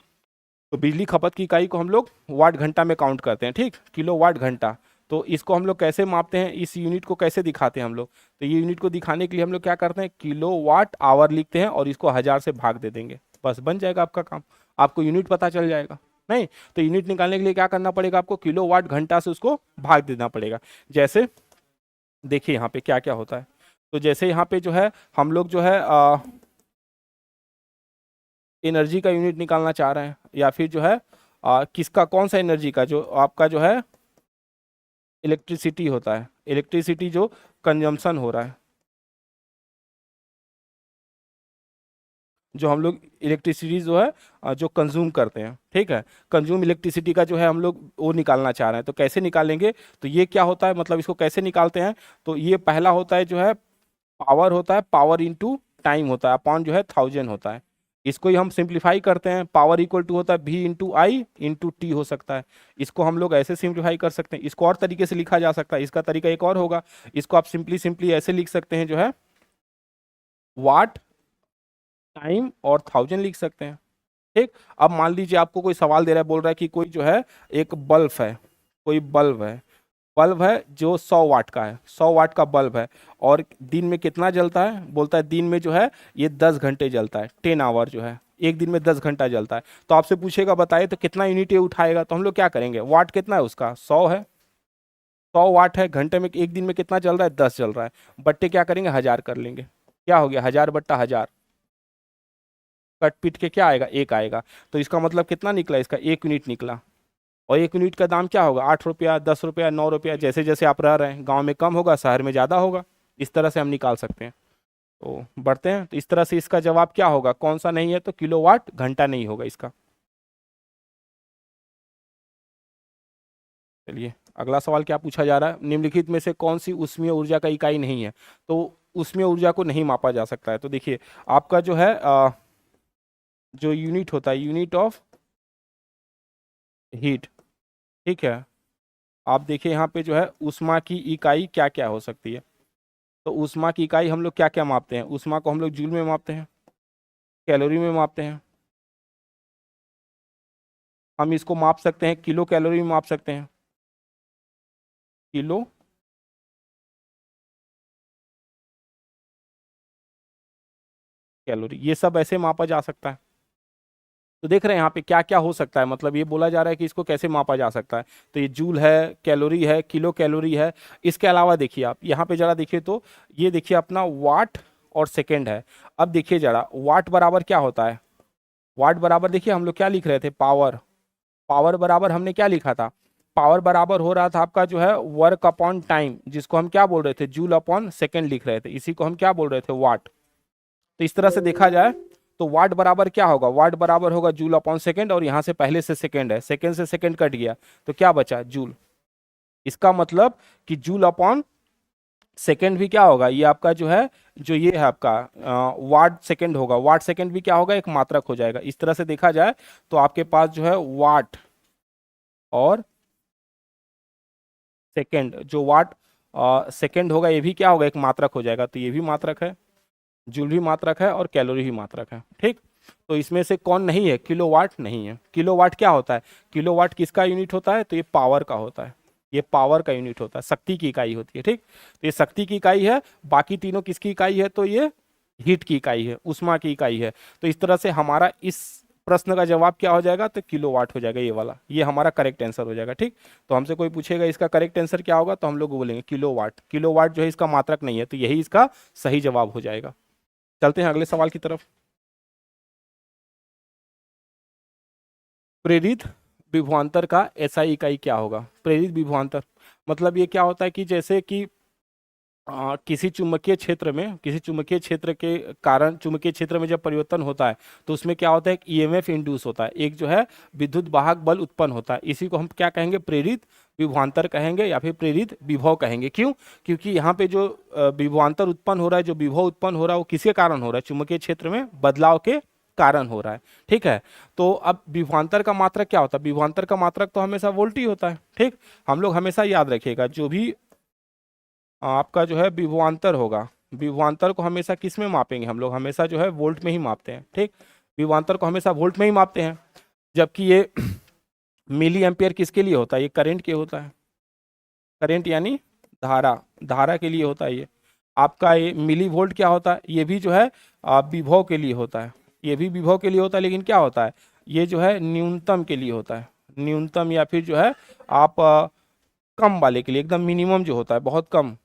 तो बिजली खपत की इकाई को हम लोग वाट घंटा में काउंट करते हैं, ठीक, किलो वाट घंटा। तो इसको हम लोग कैसे मापते हैं, इस यूनिट को कैसे दिखाते हैं हम लोग। तो ये यूनिट को दिखाने के लिए हम लोग क्या करते हैं, किलो वाट आवर लिखते हैं और इसको 1000 से भाग दे देंगे, बस बन जाएगा आपका काम, आपको यूनिट पता चल जाएगा। नहीं, तो यूनिट निकालने के लिए क्या करना पड़ेगा आपको, किलो वाट घंटा से उसको भाग देना पड़ेगा। जैसे देखिए यहाँ पे क्या क्या होता है। तो जैसे यहाँ पे जो है हम लोग जो है एनर्जी का यूनिट निकालना चाह रहे हैं, या फिर जो है किसका, कौन सा एनर्जी का, जो आपका जो है इलेक्ट्रिसिटी होता है, इलेक्ट्रिसिटी जो कंजम्पशन हो रहा है, जो हम लोग इलेक्ट्रिसिटी जो है जो कंज्यूम करते हैं, ठीक है, कंज्यूम इलेक्ट्रिसिटी का जो है हम लोग वो निकालना चाह रहे हैं। तो कैसे निकालेंगे, तो ये क्या होता है, मतलब इसको कैसे निकालते हैं। तो ये पहला होता है जो है पावर होता है, पावर इंटू टाइम होता है, अपॉन जो है 1000 होता है। इसको ही हम सिंप्लीफाई करते हैं, पावर इक्वल टू होता है भी इंटू आई इंटू टी हो सकता है। इसको हम लोग ऐसे सिंप्लीफाई कर सकते हैं, इसको और तरीके से लिखा जा सकता है, इसका तरीका एक और होगा। इसको आप सिंपली सिंपली ऐसे लिख सकते हैं जो है वाट टाइम और 1000 लिख सकते हैं, ठीक। अब मान लीजिए आपको कोई सवाल दे रहा है, बोल रहा है कि कोई जो है एक बल्ब है, कोई बल्ब है, बल्ब है जो 100 वाट का है, 100 वाट का बल्ब है, और दिन में कितना जलता है, बोलता है दिन में जो है ये 10 घंटे जलता है, 10 आवर जो है, एक दिन में 10 घंटा जलता है। तो आपसे पूछेगा बताइए तो कितना यूनिट ये उठाएगा। तो हम लोग क्या करेंगे, वाट कितना है उसका, 100 है, 100 वाट है, घंटे में एक दिन में कितना चल रहा है, 10 चल रहा है, बट्टे क्या करेंगे 1000 कर लेंगे। क्या हो गया, 1000 बट्टा 1000, कट पीट के क्या आएगा, एक आएगा। तो इसका मतलब कितना निकला, इसका 1 यूनिट निकला। और 1 यूनिट का दाम क्या होगा, 8 रुपया, 10 रुपया, 9 रुपया, जैसे जैसे आप रह रहे हैं, गांव में कम होगा, शहर में ज़्यादा होगा। इस तरह से हम निकाल सकते हैं। तो बढ़ते हैं, तो इस तरह से इसका जवाब क्या होगा, कौन सा नहीं है, तो किलोवाट घंटा नहीं होगा इसका। चलिए अगला सवाल क्या पूछा जा रहा है, निम्नलिखित में से कौन सी ऊष्मीय ऊर्जा का इकाई नहीं है। तो ऊष्मीय ऊर्जा को नहीं मापा जा सकता है। तो देखिए आपका जो है जो यूनिट होता है, यूनिट ऑफ हीट, ठीक है, आप देखिए यहाँ पे जो है ऊष्मा की इकाई क्या क्या हो सकती है। तो ऊष्मा की इकाई हम लोग क्या क्या मापते हैं, ऊष्मा को हम लोग जूल में मापते हैं, कैलोरी में मापते हैं, हम इसको माप सकते हैं किलो कैलोरी में माप सकते हैं, किलो कैलोरी, ये सब ऐसे मापा जा सकता है। तो देख रहे हैं यहाँ पे क्या क्या हो सकता है, मतलब ये बोला जा रहा है कि इसको कैसे मापा जा सकता है। तो ये जूल है, कैलोरी है, किलो कैलोरी है। इसके अलावा देखिए आप यहाँ पे जरा देखिए, तो ये देखिए अपना वाट और सेकेंड है। अब देखिए जरा वाट बराबर क्या होता है, वाट बराबर देखिए हम लोग क्या लिख रहे थे, पावर। पावर बराबर हमने क्या लिखा था, पावर बराबर हो रहा था आपका जो है वर्क अपॉन टाइम, जिसको हम क्या बोल रहे थे, जूल अपॉन सेकेंड लिख रहे थे, इसी को हम क्या बोल रहे थे, वाट। तो इस तरह से देखा जाए तो वाट बराबर क्या होगा, वाट बराबर होगा जूल अपॉन सेकेंड, और यहां से पहले से सेकेंड है, सेकेंड से सेकेंड कट गया तो क्या बचा, जूल। इसका मतलब कि जूल अपॉन सेकेंड भी क्या होगा, ये आपका जो है, जो ये है आपका वाट सेकेंड होगा, वाट सेकेंड भी क्या होगा, एक मात्रक हो जाएगा। इस तरह से देखा जाए तो आपके पास जो है वाट और सेकेंड, जो वाट सेकेंड होगा ये भी क्या होगा, एक मात्रक हो जाएगा। तो ये भी मात्रक है, जूल भी मात्रक है और कैलोरी भी मात्रक है, ठीक। तो इसमें से कौन नहीं है, किलोवाट नहीं है। किलोवाट क्या होता है, किलोवाट किसका यूनिट होता है, तो ये पावर का होता है, ये पावर का यूनिट होता है, शक्ति की इकाई होती है, ठीक। तो ये शक्ति की इकाई है, बाकी तीनों किसकी इकाई है, तो ये हीट की इकाई है, उष्मा की इकाई है। तो इस तरह से हमारा इस प्रश्न का जवाब क्या हो जाएगा, तो किलोवाट हो जाएगा, ये वाला, ये हमारा करेक्ट आंसर हो जाएगा, ठीक। तो हमसे कोई पूछेगा इसका करेक्ट आंसर क्या होगा, तो हम लोग बोलेंगे किलोवाट। किलोवाट जो है इसका मात्रक नहीं है, तो यही इसका सही जवाब हो जाएगा। चलते हैं अगले सवाल की तरफ। प्रेरित विभवांतर का एसआई इकाई क्या होगा, प्रेरित विभवांतर मतलब ये क्या होता है कि जैसे कि किसी चुंबकीय क्षेत्र में, किसी चुंबकीय क्षेत्र के कारण चुंबकीय क्षेत्र में जब परिवर्तन होता है तो उसमें क्या होता है, एक ईएमएफ इंड्यूस होता है, एक जो है विद्युत वाहक बल उत्पन्न होता है। इसी को हम क्या कहेंगे, प्रेरित विभवांतर कहेंगे या फिर प्रेरित विभव कहेंगे। क्यों, क्योंकि यहाँ पे जो विभवांतर उत्पन्न हो रहा है, जो विभव उत्पन्न हो रहा है, वो किसके कारण हो रहा है, चुंबकीय क्षेत्र में बदलाव के कारण हो रहा है, ठीक है। तो अब विभवांतर का मात्रक क्या होता है, विभवांतर का मात्रक तो हमेशा वोल्ट ही होता है, ठीक। हम लोग हमेशा याद रखिएगा, जो भी आपका जो है विभवांतर होगा, विभवांतर को हमेशा किस में मापेंगे, हम लोग हमेशा जो है वोल्ट में ही मापते हैं, ठीक। विभवांतर को हमेशा वोल्ट में ही मापते हैं, जबकि ये मिली एम्पियर किसके लिए होता है, ये करंट के होता है, करंट यानी धारा, धारा के लिए होता है ये। आपका ये मिली वोल्ट क्या होता है, ये भी जो है विभव के लिए होता है, ये भी विभव के लिए होता है, लेकिन क्या होता है, ये जो है न्यूनतम के लिए होता है, न्यूनतम या फिर जो है आप कम वाले के लिए, एकदम मिनिमम जो होता है, बहुत कम।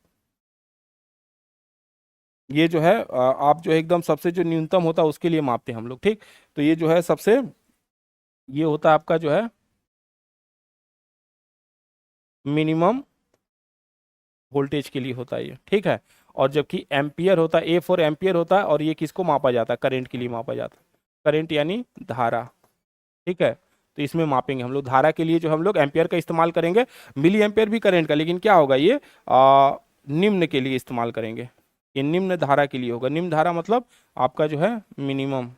ये जो है आप जो है एकदम सबसे जो न्यूनतम होता है उसके लिए मापते हैं हम लोग, ठीक। तो ये जो है सबसे, ये होता है आपका जो है मिनिमम वोल्टेज के लिए होता है ये, ठीक है। और जबकि एम्पियर होता है, ए फॉर एम्पियर होता है, और ये किसको मापा जाता है, करंट के लिए मापा जाता है, करंट यानी धारा, ठीक है। तो इसमें मापेंगे हम लोग धारा के लिए, जो हम लोग एम्पियर का इस्तेमाल करेंगे, मिली एम्पियर भी करंट का, लेकिन क्या होगा ये निम्न के लिए इस्तेमाल करेंगे, ये निम्न धारा के लिए होगा। निम्न धारा मतलब आपका जो है मिनिमम,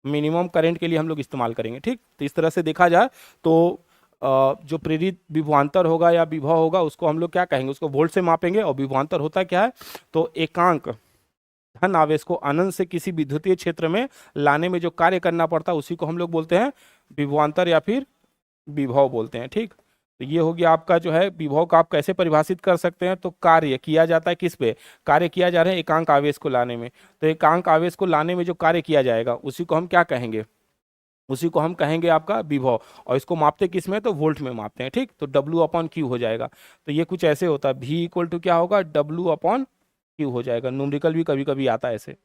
मिनिमम करंट के लिए हम लोग इस्तेमाल करेंगे, ठीक। तो इस तरह से देखा जाए तो जो प्रेरित विभवांतर होगा या विभव होगा उसको हम लोग क्या कहेंगे, उसको वोल्ट से मापेंगे। और विभवांतर होता क्या है, तो एकांक धन आवेश को अनंत से किसी विद्युतीय क्षेत्र में लाने में जो कार्य करना पड़ता है उसी को हम लोग बोलते हैं विभवांतर या फिर विभव बोलते हैं, ठीक। तो ये हो गया आपका जो है विभव का, आप कैसे परिभाषित कर सकते हैं, तो कार्य किया जाता है किस पे, कार्य किया जा रहा है एकांक आवेश को लाने में। तो एकांक आवेश को लाने में जो कार्य किया जाएगा उसी को हम क्या कहेंगे, उसी को हम कहेंगे आपका विभव। और इसको मापते किस में, तो वोल्ट में मापते हैं, ठीक। तो W/Q हो जाएगा। तो ये कुछ ऐसे होता है, V इक्वल टू क्या होगा, W/Q हो जाएगा। न्यूमेरिकल भी कभी कभी आता है ऐसे।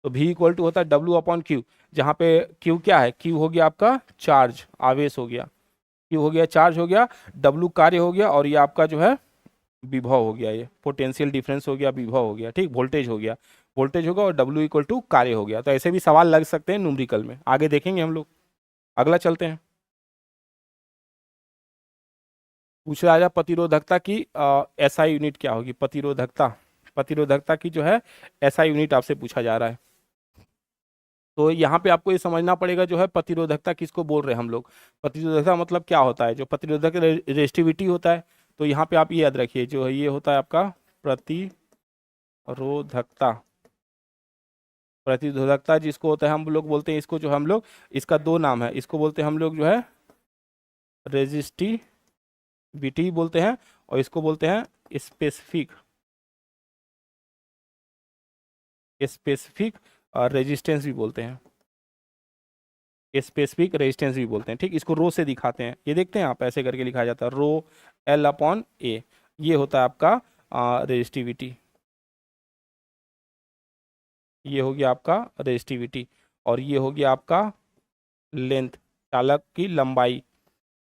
तो V इक्वल टू होता है W/Q, जहाँ पे Q क्या है, Q हो गया आपका चार्ज, आवेश हो गया, Q हो गया चार्ज हो गया, W कार्य हो गया, और ये आपका जो है विभव हो गया, ये पोटेंशियल डिफरेंस हो गया, विभव हो गया, ठीक। वोल्टेज हो गया, वोल्टेज होगा, और W इक्वल टू कार्य हो गया। तो ऐसे भी सवाल लग सकते हैं न्यूमेरिकल में, आगे देखेंगे हम लोग। अगला चलते हैं। पूछ रहा है प्रतिरोधकता की एसआई यूनिट क्या होगी, प्रतिरोधकता, प्रतिरोधकता की जो है एसआई यूनिट आपसे पूछा जा रहा है। तो यहाँ पे आपको ये समझना पड़ेगा जो है प्रतिरोधकता किसको बोल रहे हैं हम लोग। प्रतिरोधकता मतलब क्या होता है, जो प्रतिरोधक रेजिस्टिविटी होता है। तो यहाँ पे आप ये याद रखिए, जो है ये होता है आपका प्रतिरोधकता। प्रतिरोधकता जिसको होता है हम लोग बोलते हैं इसको, जो हम लोग, इसका दो नाम है, इसको बोलते हैं हम लोग जो है रेजिस्टिविटी बोलते हैं, और इसको बोलते हैं स्पेसिफिक स्पेसिफिक रेजिस्टेंस भी बोलते हैं, स्पेसिफिक रेजिस्टेंस भी बोलते हैं। ठीक, इसको रो से दिखाते हैं, ये देखते हैं आप, ऐसे करके लिखा जाता है रो एल अपॉन ए। ये होता है आपका रेजिस्टिविटी, ये हो गया आपका रेजिस्टिविटी। और ये हो गया आपका लेंथ, चालक की लंबाई,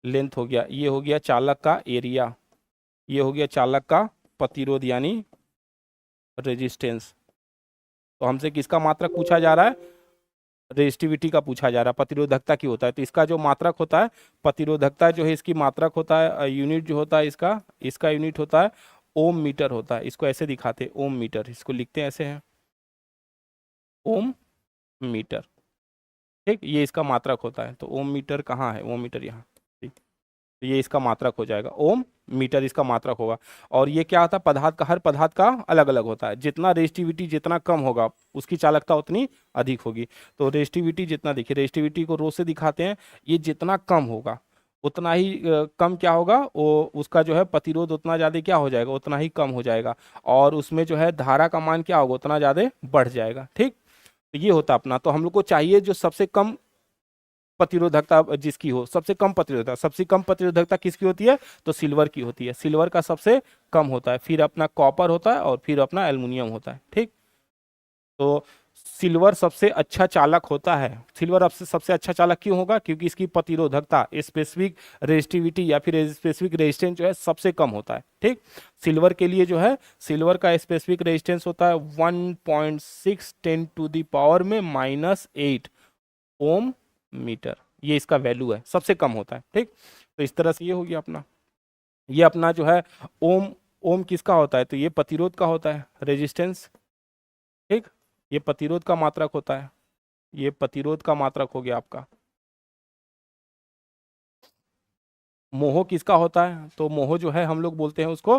लेंथ हो गया। ये हो गया चालक का एरिया, ये हो गया चालक का प्रतिरोध यानी रेजिस्टेंस। तो हमसे किसका मात्रक पूछा जा रहा है, रेजिस्टिविटी का पूछा जा रहा है, प्रतिरोधकता की होता है। तो इसका जो मात्रक होता है, प्रतिरोधकता जो है इसकी मात्रक होता है, यूनिट जो होता है इसका, इसका यूनिट होता है ओम मीटर होता है। इसको ऐसे दिखाते हैं ओम मीटर, इसको लिखते हैं ऐसे हैं ओम मीटर। ठीक, ये इसका मात्रक होता है। तो ओम मीटर कहाँ है, ओम मीटर यहाँ। ठीक, तो ये इसका मात्रक हो जाएगा, ओम मीटर इसका मात्रक होगा। और ये क्या होता है, पदार्थ का, हर पदार्थ का अलग अलग होता है। जितना रेजिस्टिविटी जितना कम होगा उसकी चालकता उतनी अधिक होगी। तो रेजिस्टिविटी जितना, देखिए रेजिस्टिविटी को रो से दिखाते हैं, ये जितना कम होगा उतना ही कम क्या होगा, वो उसका जो है प्रतिरोध उतना ज़्यादा क्या हो जाएगा, उतना ही कम हो जाएगा। और उसमें जो है धारा का मान क्या होगा, उतना ज़्यादा बढ़ जाएगा। ठीक, तो ये होता अपना। तो हम लोग को चाहिए जो सबसे कम प्रतिरोधकता जिसकी हो, सबसे कम प्रतिरोधकता, सबसे कम प्रतिरोधकता किसकी होती है, तो सिल्वर की होती है। सिल्वर का सबसे कम होता है, फिर अपना कॉपर होता है, और फिर अपना एल्युमिनियम होता है। ठीक, तो सिल्वर सबसे अच्छा चालक होता है। सिल्वर अब से सबसे अच्छा चालक क्यों होगा, क्योंकि इसकी प्रतिरोधकता, स्पेसिफिक रेजिस्टिविटी या फिर स्पेसिफिक रेजिस्टेंस जो है सबसे कम होता है। ठीक, सिल्वर के लिए जो है, सिल्वर का स्पेसिफिक रेजिस्टेंस होता है 1.6 10 to the पावर में -8 ओम मीटर। ये इसका वैल्यू है, सबसे कम होता है। ठीक, तो इस तरह से ये हो गया अपना, ये अपना जो है ओम। ओम किसका होता है, तो ये प्रतिरोध का होता है, रेजिस्टेंस। ठीक, ये प्रतिरोध का मात्रक होता है, ये प्रतिरोध का मात्रक हो गया आपका। मोह किसका होता है, तो मोह जो है हम लोग बोलते हैं उसको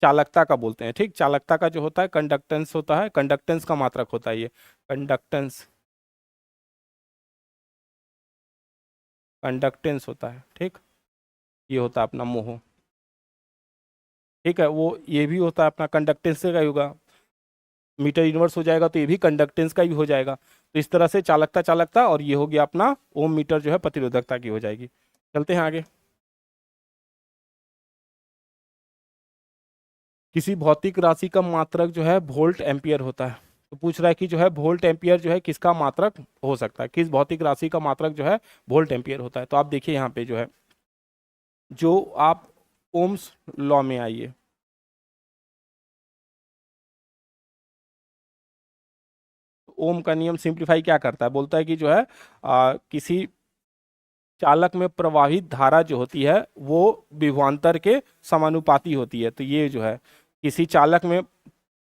चालकता का बोलते हैं। ठीक, चालकता का जो होता है कंडक्टेंस होता है, कंडक्टेंस का मात्रक होता है ये, कंडक्टेंस, कंडक्टेंस होता है। ठीक, ये होता है अपना मोह। ठीक है, वो ये भी होता है अपना कंडक्टेंस का ही होगा, मीटर इनवर्स हो जाएगा तो ये भी कंडक्टेंस का ही हो जाएगा। तो इस तरह से चालकता चालकता, और ये हो गया अपना ओम मीटर जो है प्रतिरोधकता की हो जाएगी। चलते हैं आगे। किसी भौतिक राशि का मात्रक जो है वोल्ट एम्पियर होता है। तो पूछ रहा है कि जो है वोल्ट एम्पियर जो है किसका मात्रक हो सकता है, किस भौतिक राशि का मात्रक जो है वोल्ट एम्पियर होता है। तो आप देखिए यहाँ पे जो है, जो आप ओम्स लॉ में आइए, ओम का नियम सिंप्लीफाई क्या करता है, बोलता है कि जो है किसी चालक में प्रवाहित धारा जो होती है वो विभवांतर के समानुपाती होती है। तो ये जो है किसी चालक में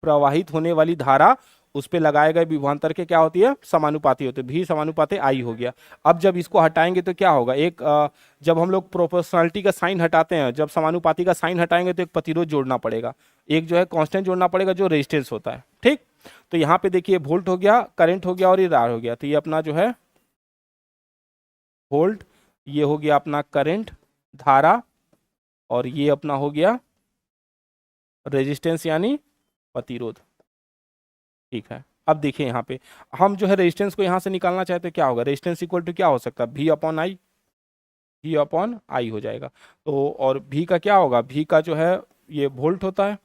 प्रवाहित होने वाली धारा उस पे लगाए गए विभवांतर के क्या होती है, समानुपाती होती है। भी समानुपाती आई हो गया। अब जब इसको हटाएंगे तो क्या होगा, एक जब हम लोग प्रोपोर्शनलिटी का साइन हटाते हैं, जब समानुपाती का साइन हटाएंगे तो एक प्रतिरोध जोड़ना पड़ेगा, एक जो है कांस्टेंट जोड़ना पड़ेगा जो रेजिस्टेंस होता है। ठीक, तो यहाँ पे देखिए वोल्ट हो गया, करंट हो गया, और ये रार हो गया। तो ये अपना जो है वोल्ट, ये हो गया अपना करंट धारा, और ये अपना हो गया रेजिस्टेंस यानी प्रतिरोध। ठीक है, अब देखिए यहाँ पे हम जो है रेजिस्टेंस को यहाँ से निकालना चाहते हैं, क्या होगा, रेजिस्टेंस इक्वल टू क्या हो सकता है, V upon I, V upon I हो जाएगा। तो और वी का क्या होगा, वी का जो है ये वोल्ट होता है,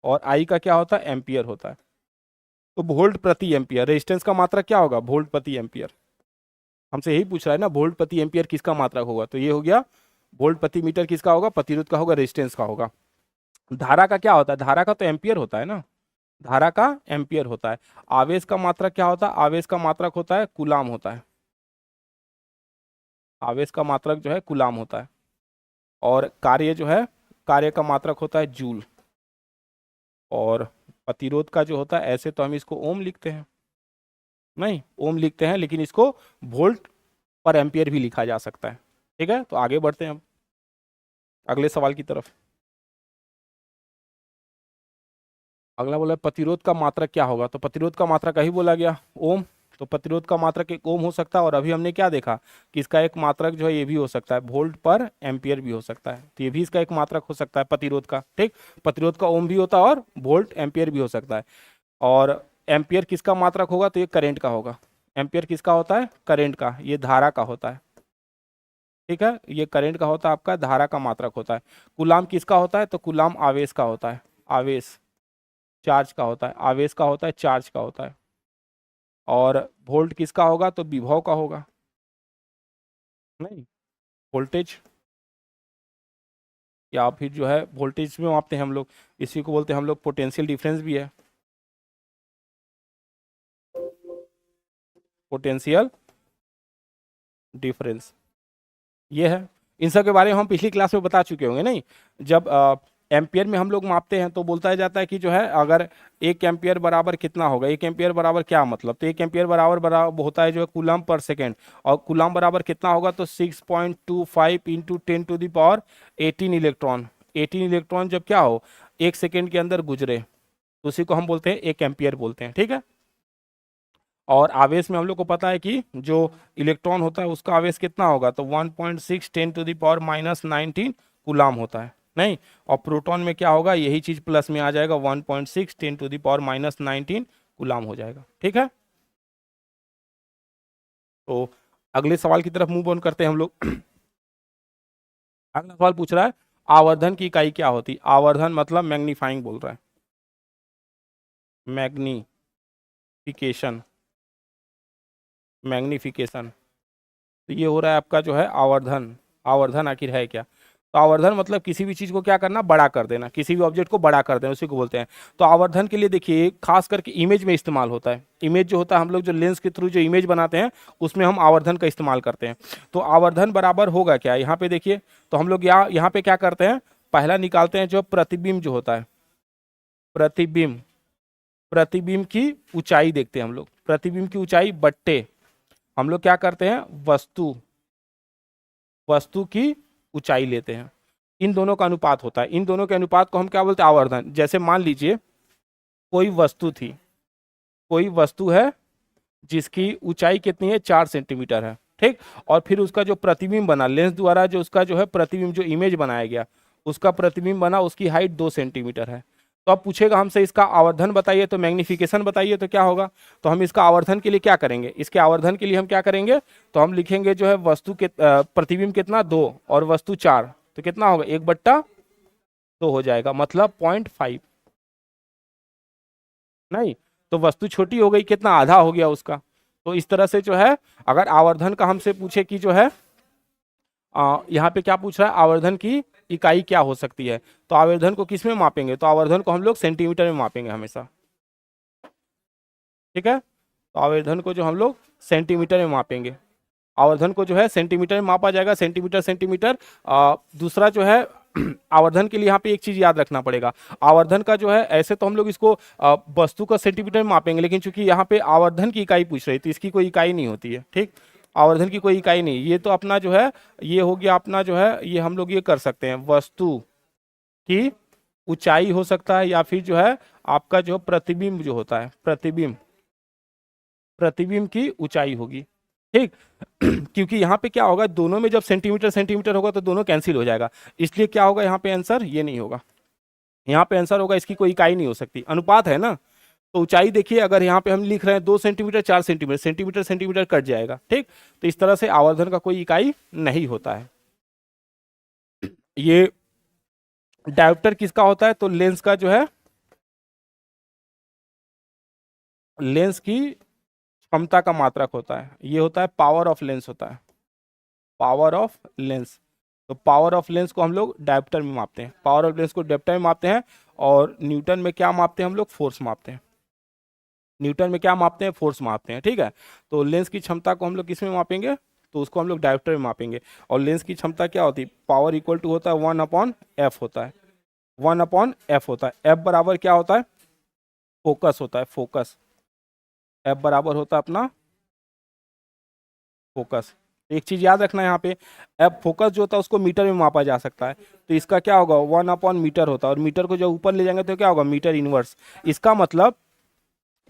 और आई का क्या होता है, एम्पियर होता है। तो वोल्ट प्रति एम्पियर, रेजिस्टेंस का मात्रा क्या होगा, वोल्ट प्रति एम्पियर। हमसे यही पूछ रहा है ना, वोल्ट प्रति एम्पियर किसका मात्रक होगा। तो ये हो गया वोल्ट प्रति मीटर किसका होगा, प्रतिरोध का होगा, रेजिस्टेंस का होगा। धारा का क्या होता है, धारा का तो एम्पियर होता है ना, धारा का एम्पियर होता है। आवेश का मात्रक क्या होता है, आवेश का मात्रक होता है कूलाम होता है, आवेश का मात्रक जो है कूलाम होता है। और कार्य जो है, कार्य का मात्रक होता है जूल। और प्रतिरोध का जो होता है, ऐसे तो हम इसको ओम लिखते हैं, नहीं, ओम लिखते हैं, लेकिन इसको वोल्ट पर एम्पियर भी लिखा जा सकता है। ठीक है, तो आगे बढ़ते हैं अब अगले सवाल की तरफ। अगला बोला प्रतिरोध का मात्रक क्या होगा, तो प्रतिरोध का मात्रक ही बोला गया ओम। तो प्रतिरोध का मात्रक एक ओम हो सकता है, और अभी हमने क्या देखा कि इसका एक मात्रक जो है ये भी हो सकता है, वोल्ट पर एम्पियर भी हो सकता है, तो ये भी इसका एक मात्रक हो सकता है प्रतिरोध का। ठीक, प्रतिरोध का ओम भी होता है और वोल्ट एम्पियर भी हो सकता है। और एम्पियर किसका मात्रक होगा, तो ये करंट का होगा। एम्पियर किसका होता है, करंट का, ये धारा का होता है। ठीक है, ये करंट का होता है, आपका धारा का मात्रक होता है। कुलाम किसका होता है, तो कुलाम आवेश का होता है, आवेश, चार्ज का होता है, आवेश का होता है, चार्ज का होता है। और वोल्ट किसका होगा, तो विभव का होगा। नहीं, वोल्टेज, या फिर जो है वोल्टेज में मापते हैं हम लोग, इसी को बोलते हैं हम लोग पोटेंशियल डिफरेंस भी है, पोटेंशियल डिफरेंस ये है। इन सब के बारे में हम पिछली क्लास में बता चुके होंगे। नहीं, जब एम्पियर में हम लोग मापते हैं तो बोलता जाता है कि जो है अगर 1 एम्पियर बराबर कितना होगा, 1 एम्पियर बराबर क्या मतलब, तो 1 एम्पियर बराबर बराबर होता है जो है कूलम पर सेकेंड, और कूलम बराबर कितना होगा, तो 6.25 इंटू 10⁻18 इलेक्ट्रॉन। 18 इलेक्ट्रॉन जब क्या हो 1 सेकेंड के अंदर गुजरे, तो उसी को हम बोलते हैं 1 एम्पियर बोलते हैं। ठीक है, और आवेश में हम लोग को पता है कि जो इलेक्ट्रॉन होता है उसका आवेश कितना होगा, तो 1.6 10⁻19 कूलाम होता है। नहीं, और प्रोटॉन में क्या होगा, यही चीज प्लस में आ जाएगा, 1.6 10⁻19 कूलाम हो जाएगा। ठीक है, तो अगले सवाल की तरफ मूव ऑन करते हैं हम लोग। अगला सवाल पूछ रहा है आवर्धन की इकाई क्या होती है। आवर्धन मतलब मैग्नीफाइंग बोल रहा है, मैग्निफिकेशन, मैग्निफिकेशन। तो ये हो रहा है आपका जो है आवर्धन। आवर्धन आखिर है क्या, तो आवर्धन मतलब किसी भी चीज को क्या करना, बड़ा कर देना, किसी भी ऑब्जेक्ट को बड़ा कर देना, उसी को बोलते हैं। तो आवर्धन के लिए देखिए खास करके इमेज में इस्तेमाल होता है। इमेज जो होता है, हम लोग जो लेंस के थ्रू जो इमेज बनाते हैं उसमें हम आवर्धन का इस्तेमाल करते हैं। तो आवर्धन बराबर होगा क्या, यहाँ पे देखिए, तो हम लोग यहाँ पे क्या करते हैं, पहला निकालते हैं जो प्रतिबिंब जो होता है, प्रतिबिंब, प्रतिबिंब की ऊंचाई देखते हैं हम लोग, प्रतिबिंब की ऊंचाई बट्टे हम लोग क्या करते हैं, वस्तु, वस्तु की ऊंचाई लेते हैं। इन दोनों का अनुपात होता है, इन दोनों के अनुपात को हम क्या बोलते हैं, आवर्धन। जैसे मान लीजिए कोई वस्तु थी, कोई वस्तु है जिसकी ऊंचाई कितनी है, 4 सेंटीमीटर है। ठीक, और फिर उसका जो प्रतिबिंब बना लेंस द्वारा, जो उसका जो है प्रतिबिंब, जो इमेज बनाया गया उसका प्रतिबिंब बना, उसकी हाइट 2 सेंटीमीटर है। तो अब पूछेगा हमसे इसका आवर्धन बताइए, तो मैग्निफिकेशन बताइए, तो क्या होगा, तो हम इसका आवर्धन के लिए क्या करेंगे, इसके आवर्धन के लिए हम क्या करेंगे, तो हम लिखेंगे जो है वस्तु के प्रतिबिंब कितना 2 और वस्तु 4, तो कितना होगा 1/2 हो जाएगा, मतलब 0.5। नहीं, तो वस्तु छोटी हो गई, कितना आधा हो गया उसका। तो इस तरह से जो है अगर आवर्धन का हमसे पूछे कि जो है यहाँ पे क्या पूछ रहा है, आवर्धन की इकाई क्या हो सकती है, तो आवर्धन को किस में मापेंगे, तो आवर्धन को हम लोग सेंटीमीटर में मापेंगे हमेशा। ठीक है, तो आवर्धन को जो हम लोग सेंटीमीटर में मापेंगे, आवर्धन को जो है सेंटीमीटर में मापा जाएगा, सेंटीमीटर सेंटीमीटर। दूसरा जो है आवर्धन के लिए यहाँ पे एक चीज याद रखना पड़ेगा, आवर्धन का जो है ऐसे तो हम लोग इसको वस्तु का सेंटीमीटर में मापेंगे, लेकिन चूंकि यहाँ पे आवर्धन की इकाई पूछ रही, तो इसकी कोई इकाई नहीं होती है। ठीक, आवर्धन की कोई इकाई नहीं, ये तो अपना जो है ये हो गया अपना जो है, ये हम लोग ये कर सकते हैं, वस्तु की ऊंचाई हो सकता है, या फिर जो है आपका जो प्रतिबिंब जो होता है, प्रतिबिंब, प्रतिबिंब की ऊंचाई होगी। ठीक, क्योंकि यहाँ पे क्या होगा, दोनों में जब सेंटीमीटर सेंटीमीटर होगा तो दोनों कैंसिल हो जाएगा, इसलिए क्या होगा यहाँ पे आंसर ये नहीं होगा, यहाँ पे आंसर होगा इसकी कोई इकाई नहीं हो सकती, अनुपात है ना। तो ऊंचाई देखिए, अगर यहाँ पे हम लिख रहे हैं 2 centimetre, 4 centimetre, centimetre centimetre cut जाएगा। ठीक, तो इस तरह से आवर्धन का कोई इकाई नहीं होता है। ये डायोप्टर किसका होता है, तो लेंस का जो है, लेंस की क्षमता का मात्रक होता है, ये होता है पावर ऑफ लेंस होता है, पावर ऑफ लेंस। तो पावर ऑफ लेंस को हम लोग डायोप्टर में मापते हैं, पावर ऑफ लेंस को डायोप्टर में मापते हैं। और न्यूटन में क्या मापते हैं हम लोग, फोर्स मापते हैं, न्यूटन में क्या मापते हैं, फोर्स मापते हैं। ठीक है, तो लेंस की क्षमता को हम लोग किस में मापेंगे, तो उसको हम लोग डायोप्टर में मापेंगे। और लेंस की क्षमता क्या होती है, पावर इक्वल टू होता है 1/f होता है, 1/f होता है। f बराबर क्या होता है, फोकस होता है, फोकस। एफ बराबर होता है अपना फोकस। एक चीज याद रखना है यहाँ पे, एफ फोकस जो होता है उसको मीटर में मापा जा सकता है, तो इसका क्या होगा 1/मीटर होता है, और मीटर को जब ऊपर ले जाएंगे तो क्या होगा मीटर इनवर्स। इसका मतलब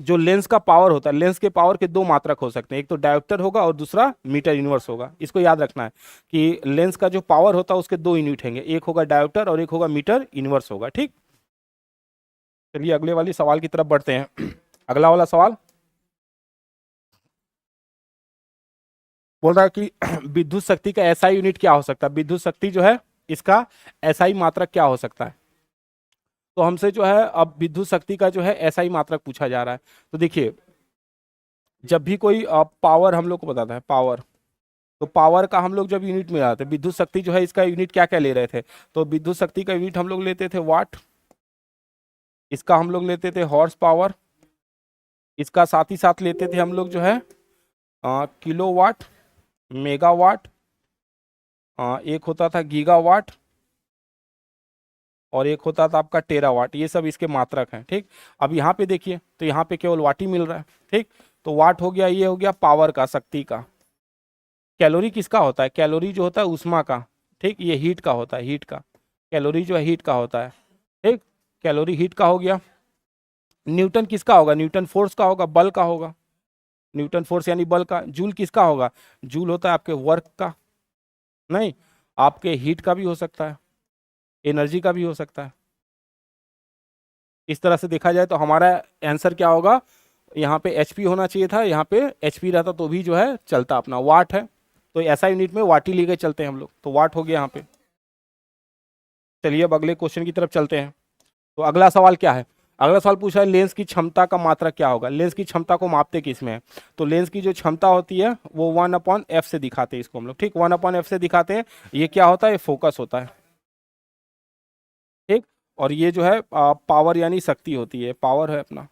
जो लेंस का पावर होता है, लेंस के पावर के दो मात्रक हो सकते हैं, एक तो डायोप्टर होगा और दूसरा मीटर इनवर्स होगा। इसको याद रखना है कि लेंस का जो पावर होता है उसके दो यूनिट होंगे, एक होगा डायोप्टर और एक होगा मीटर इनवर्स होगा। ठीक, चलिए अगले वाली सवाल की तरफ बढ़ते हैं। अगला वाला सवाल बोल रहा है कि विद्युत शक्ति का एसआई यूनिट क्या हो सकता है, विद्युत शक्ति जो है इसका एसआई मात्रक क्या हो सकता है। तो हमसे जो है अब विद्युत शक्ति का जो है एसआई मात्रक पूछा जा रहा है। तो देखिए, जब भी कोई पावर हम लोग को बताता है पावर, तो पावर का हम लोग जब यूनिट में आते हैं, विद्युत शक्ति जो है इसका यूनिट क्या क्या ले रहे थे, तो विद्युत शक्ति का यूनिट हम लोग लेते थे वाट, इसका हम लोग लेते थे हॉर्स पावर, इसका साथ ही साथ लेते थे हम लोग जो है किलोवाट, मेगावाट, एक होता था गीगावाट, और एक होता था आपका टेरावाट। ये सब इसके मात्रक हैं। ठीक, अब यहाँ पे देखिए तो यहाँ पे केवल वाट ही मिल रहा है। ठीक, तो वाट हो गया, ये हो गया पावर का, शक्ति का। कैलोरी किसका होता है, कैलोरी जो होता है उष्मा का। ठीक, ये हीट का होता है, हीट का। कैलोरी जो है हीट का होता है। ठीक, कैलोरी हीट का हो गया। न्यूटन किसका होगा, न्यूटन फोर्स का होगा, बल का होगा, न्यूटन फोर्स यानी बल का। जूल किसका होगा, जूल होता है आपके वर्क का, नहीं आपके हीट का भी हो सकता है, एनर्जी का भी हो सकता है। इस तरह से देखा जाए तो हमारा आंसर क्या होगा, यहाँ पे एचपी होना चाहिए था, यहाँ पे एचपी रहता तो भी जो है चलता, अपना वाट है, तो ऐसा यूनिट में वाट ही लेके चलते हैं हम लोग, तो वाट हो गया यहाँ पे। चलिए अब अगले क्वेश्चन की तरफ चलते हैं। तो अगला सवाल क्या है, अगला सवाल पूछा है लेंस की क्षमता का मात्रक क्या होगा। लेंस की क्षमता को मापते किस में है, तो लेंस की जो क्षमता होती है वो 1/f से दिखाते हैं इसको हम लोग। ठीक, 1/f से दिखाते हैं। ये क्या होता है, ये फोकस होता है। ठीक, और ये जो है पावर यानी शक्ति होती है, पावर है अपना।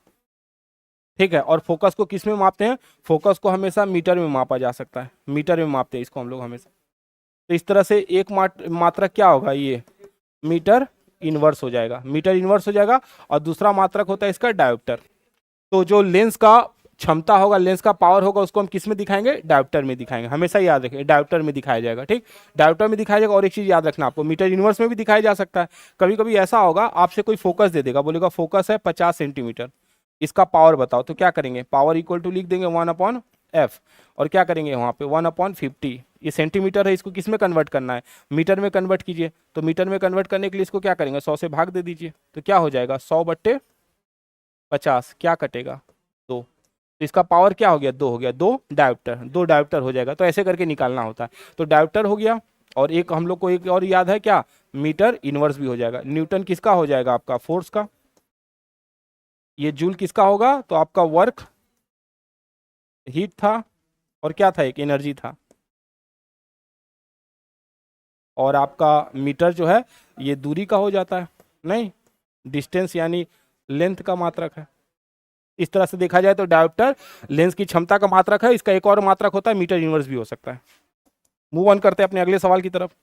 ठीक है, और फोकस को किस में मापते हैं, फोकस को हमेशा मीटर में मापा जा सकता है, मीटर में मापते हैं इसको हम लोग हमेशा। तो इस तरह से एक मात्रक क्या होगा, ये मीटर इनवर्स हो जाएगा, मीटर इनवर्स हो जाएगा। और दूसरा मात्रक होता है इसका डायोप्टर। तो जो लेंस का क्षमता होगा, लेंस का पावर होगा, उसको हम किस में दिखाएंगे, डायोप्टर में दिखाएंगे, हमेशा याद रखें डायोप्टर में दिखाया जाएगा। ठीक, डायोप्टर में दिखाया जाएगा। और एक चीज याद रखना आपको, मीटर इनवर्स में भी दिखाया जा सकता है। कभी कभी ऐसा होगा आपसे कोई फोकस दे देगा, बोलेगा फोकस है 50 सेंटीमीटर, इसका पावर बताओ, तो क्या करेंगे, पावर इक्वल टू लिख देंगे 1/f, और क्या करेंगे वहां पे 1/50। ये सेंटीमीटर है, इसको किस में कन्वर्ट करना है, मीटर में कन्वर्ट कीजिए। तो मीटर में कन्वर्ट करने के लिए इसको क्या करेंगे, 100 से भाग दे दीजिए, तो क्या हो जाएगा 100/50, क्या कटेगा 2। तो इसका पावर क्या हो गया, 2 हो गया, 2 डायोप्टर हो जाएगा। तो ऐसे करके निकालना होता है। तो डायोप्टर हो गया, और एक हम लोग को एक और याद है क्या, मीटर इनवर्स भी हो जाएगा। न्यूटन किसका हो जाएगा, आपका फोर्स का। ये जूल किसका होगा, तो आपका वर्क, हीट था, और क्या था, एक एनर्जी था। और आपका मीटर जो है ये दूरी का हो जाता है, नहीं डिस्टेंस यानी लेंथ का मात्रक है। इस तरह से देखा जाए तो डायोप्टर लेंस की क्षमता का मात्रक है, इसका एक और मात्रक होता है मीटर इनवर्स भी हो सकता है। मूव ऑन करते हैं अपने अगले सवाल की तरफ।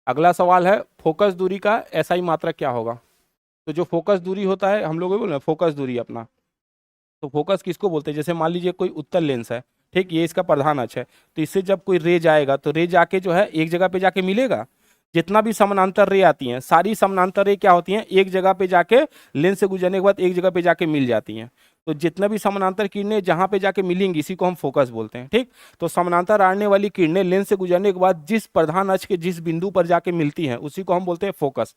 अगला सवाल है फोकस दूरी का एसआई मात्रक क्या होगा। तो जो फोकस दूरी होता है, हम लोग बोल रहे हैं फोकस दूरी अपना, तो फोकस किसको बोलते हैं, जैसे मान लीजिए कोई उत्तल लेंस है, ठीक, ये इसका प्रधान अक्ष है, तो इससे जब कोई रे जाएगा तो रे जाके जो है एक जगह पे जाके मिलेगा। जितना भी समानांतर रे आती हैं, सारी समानांतर रे क्या होती हैं, एक जगह पे जाके लेंस से गुजरने के बाद एक जगह पे जाके मिल जाती हैं। तो जितना भी समानांतर किरणें जहां पे जाके मिलेंगी, इसी को हम फोकस बोलते हैं। ठीक, तो समानांतर आने वाली किरणें लेंस से गुजरने के बाद जिस प्रधान अक्ष के जिस बिंदु पर जाके मिलती हैं, उसी को हम बोलते हैं फोकस।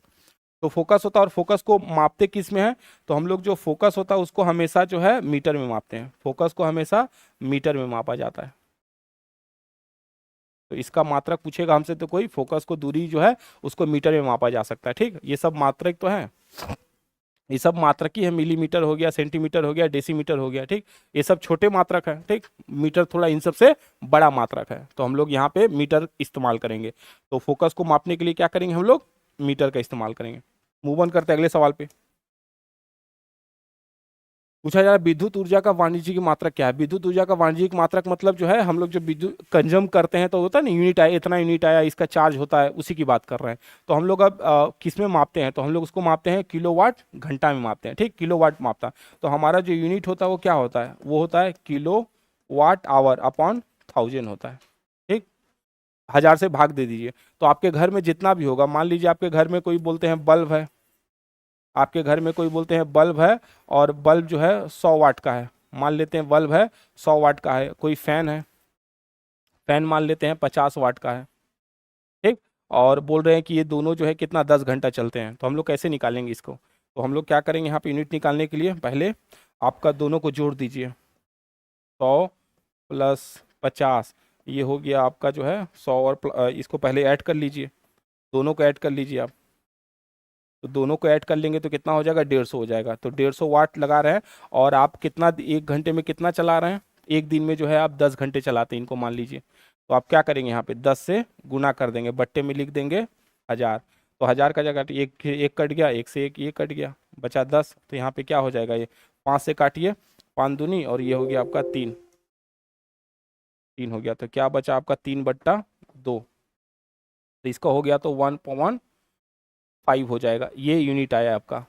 तो फोकस होता है, और फोकस को मापते किस में है, तो हम लोग जो फोकस होता है उसको हमेशा जो है मीटर में मापते हैं, फोकस को हमेशा मीटर में मापा जाता है। तो इसका मात्रक पूछेगा हमसे तो कोई, फोकस को दूरी जो है उसको मीटर में मापा जा सकता है। ठीक, ये सब मात्रक तो है, ये सब मात्रक ही है, मिलीमीटर हो गया, सेंटीमीटर हो गया, डेसीमीटर हो गया। ठीक, ये सब छोटे मात्रक है। ठीक, मीटर थोड़ा इन सबसे बड़ा मात्रक है, तो हम लोग यहाँ पे मीटर इस्तेमाल करेंगे। तो फोकस को मापने के लिए क्या करेंगे हम लोग, मीटर का इस्तेमाल करेंगे। मूव ऑन करते हैं अगले सवाल पे। पूछा जा रहा है विद्युत ऊर्जा का वाणिज्यिक मात्रक क्या है। विद्युत ऊर्जा का वाणिज्यिक मात्रक मतलब जो है हम लोग जो विद्युत कंज्यूम करते हैं तो होता है ना, यूनिट आया, इतना यूनिट आया, इसका चार्ज होता है, उसी की बात कर रहे हैं। तो हम लोग अब किस में मापते हैं, तो हम लोग उसको मापते हैं किलोवाट घंटा में मापते हैं, ठीक, किलोवाट मापता है। तो हमारा जो यूनिट होता है वो क्या होता है, वो होता है किलो वाट आवर अपॉन 1000 होता है, ठीक। 1000 से भाग दे दीजिए। तो आपके घर में जितना भी होगा, मान लीजिए आपके घर में कोई बोलते हैं बल्ब है, आपके घर में कोई बोलते हैं बल्ब है, और बल्ब जो है 100 वाट का है, मान लेते हैं बल्ब है 100 वाट का है। कोई फैन है, फैन मान लेते हैं 50 वाट का है, ठीक। और बोल रहे हैं कि ये दोनों जो है कितना 10 घंटा चलते हैं। तो हम लोग कैसे निकालेंगे इसको, तो हम लोग क्या करेंगे, यहाँ पे यूनिट निकालने के लिए पहले आपका दोनों को जोड़ दीजिए। 100 + 50, ये हो गया आपका जो है 100, और इसको पहले ऐड कर लीजिए, दोनों को ऐड कर लीजिए आप। तो दोनों को ऐड कर लेंगे तो कितना हो जाएगा, 150 हो जाएगा। तो 150 वाट लगा रहे हैं, और आप कितना, 1 घंटे में कितना चला रहे हैं, एक दिन में जो है आप 10 घंटे चलाते हैं इनको मान लीजिए। तो आप क्या करेंगे, यहाँ पे 10 से गुना कर देंगे, बट्टे में लिख देंगे 1000। तो 1000 का जगह एक एक कट गया, एक से एक ये कट गया, बचा 10। तो यहाँ पे क्या हो जाएगा, ये 5 से काटिए, 5 दूनी, और ये हो गया आपका 3, 3 हो गया। तो क्या बचा आपका 3/2। तो इसका हो गया तो 1.5 हो जाएगा, ये यूनिट आया आपका।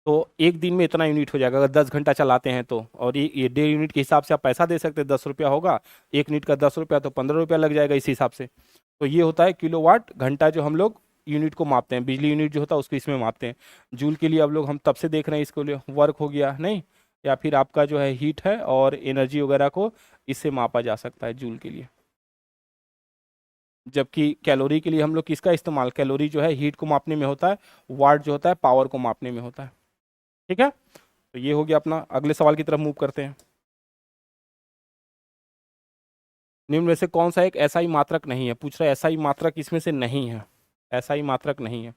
तो एक दिन में इतना यूनिट हो जाएगा अगर 10 घंटा चलाते हैं तो। और ये 1.5 यूनिट के हिसाब से आप पैसा दे सकते हैं, 10 रुपया होगा, 1 यूनिट का 10 रुपया, तो 15 रुपया लग जाएगा इस हिसाब से। तो ये होता है किलोवाट घंटा, जो हम लोग यूनिट को मापते हैं, बिजली यूनिट जो होता है उसको इसमें मापते हैं। जूल के लिए अब लोग हम तब से देख रहे हैं, इसके लिए वर्क हो गया नहीं, या फिर आपका जो है हीट है और एनर्जी वगैरह को इससे मापा जा सकता है जूल के लिए। जबकि कैलोरी के लिए हम लोग किसका इस्तेमाल, कैलोरी जो है हीट को मापने में होता है, वाट जो होता है पावर को मापने में होता है, ठीक है। तो ये हो गया अपना, अगले सवाल की तरफ मूव करते हैं। निम्न में से कौन सा एक ऐसा ही मात्रक नहीं है, पूछ रहा है ऐसा ही मात्रक इसमें से नहीं है, ऐसा ही मात्रक नहीं है।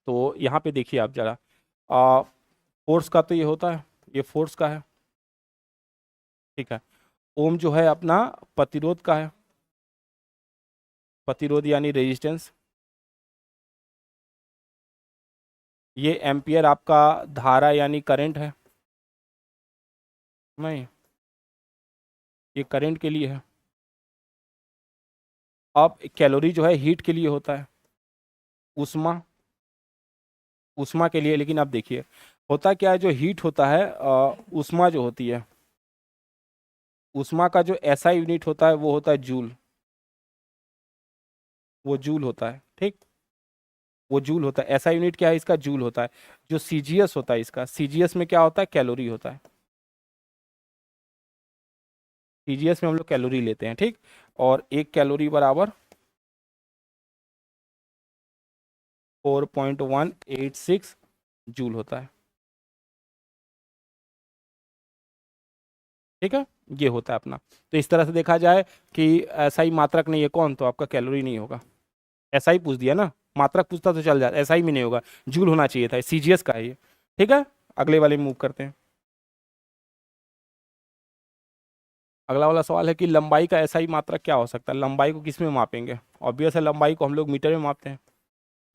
तो यहाँ पे देखिए आप जरा, फोर्स का तो ये होता है, ये फोर्स का है, ठीक है। ओम जो है अपना प्रतिरोध का है, प्रतिरोध यानी रेजिस्टेंस। ये एम्पियर आपका धारा यानी करंट है, नहीं, ये करंट के लिए है। अब कैलोरी जो है हीट के लिए होता है, उष्मा, उष्मा के लिए। लेकिन अब देखिए होता क्या है, जो हीट होता है, उष्मा जो होती है, उष्मा का जो ऐसा यूनिट होता है वो होता है जूल, वो जूल होता है, ठीक। वो जूल होता है, ऐसा यूनिट क्या है इसका, जूल होता है। जो सीजीएस होता है इसका, सीजीएस में क्या होता है, कैलोरी होता है। सीजीएस में हम लोग कैलोरी लेते हैं, ठीक। और 1 कैलोरी बराबर 4.186 जूल होता है, ठीक है। ये होता है अपना। तो इस तरह से देखा जाए कि ऐसा ही मात्रक नहीं है कौन, तो आपका कैलोरी नहीं होगा। ऐसा ही पूछ दिया ना, मात्रक पूछता तो चल जाता, ऐसा ही भी नहीं होगा, जूल होना चाहिए था, सीजीएस का है ये, ठीक है। अगले वाले मूव करते हैं। अगला वाला सवाल है कि लंबाई का ऐसा ही मात्रक क्या हो सकता है, लंबाई को किस में मापेंगे। ऑब्वियस है, लंबाई को हम लोग मीटर में मापते हैं,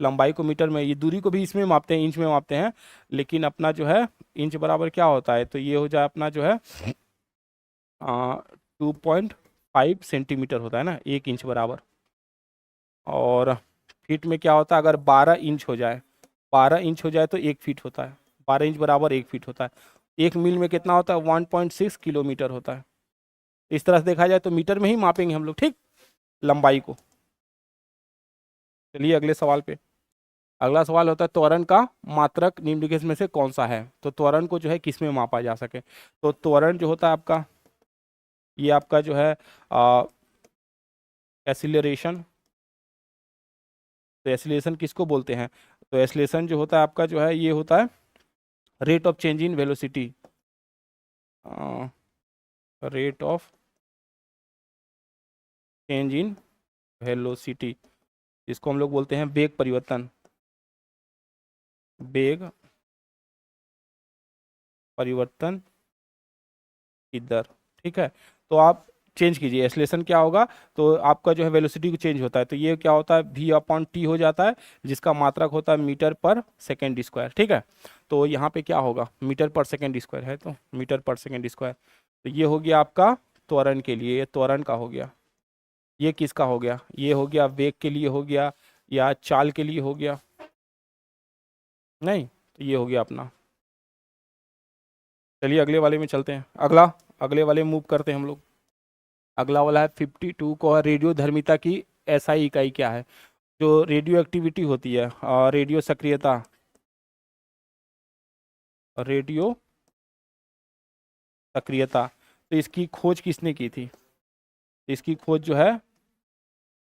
लंबाई को मीटर में, ये दूरी को भी इसमें मापते हैं, इंच में मापते हैं। लेकिन अपना जो है इंच बराबर क्या होता है, तो ये हो जाए अपना जो है 2.5 सेंटीमीटर होता है ना, 1 इंच बराबर। और फीट में क्या होता है, अगर 12 इंच हो जाए, 12 इंच हो जाए तो 1 फीट होता है, 12 इंच बराबर 1 फीट होता है। 1 मील में कितना होता है, 1.6 किलोमीटर होता है। इस तरह से देखा जाए तो मीटर में ही मापेंगे हम लोग, ठीक, लंबाई को। चलिए अगले सवाल पे। अगला सवाल होता है त्वरण का मात्रक निम्नलिखित में से कौन सा है। तो त्वरण को जो है किस में मापा जा सके, तो त्वरण जो होता है आपका, ये आपका जो है एसिलरेशन। तो एसिलेशन किसको बोलते हैं, तो एसिलेशन जो होता है आपका जो है, ये होता है rate of change in velocity, rate of change in velocity, इसको हम लोग बोलते हैं वेग परिवर्तन, वेग परिवर्तन की दर, ठीक है। तो आप चेंज कीजिए, एक्सेलरेशन क्या होगा, तो आपका जो है वेलोसिटी को चेंज होता है, तो ये क्या होता है v/t हो जाता है, जिसका मात्रक होता है मीटर पर सेकेंड स्क्वायर। ठीक है, तो यहाँ पे क्या होगा, मीटर पर सेकेंड स्क्वायर है, तो मीटर पर सेकेंड स्क्वायर, तो ये हो गया आपका त्वरण के लिए, ये त्वरण का हो गया। ये किसका हो गया, ये हो गया वेग के लिए हो गया, या चाल के लिए हो गया, नहीं, तो ये हो गया अपना। चलिए अगले वाले में चलते हैं, अगले वाले मूव करते हैं हम लोग। अगला वाला है 52 को, रेडियो धर्मिता की एसआई इकाई क्या है, जो रेडियो एक्टिविटी होती है और रेडियो सक्रियता, रेडियो सक्रियता, तो इसकी खोज किसने की थी, इसकी खोज जो है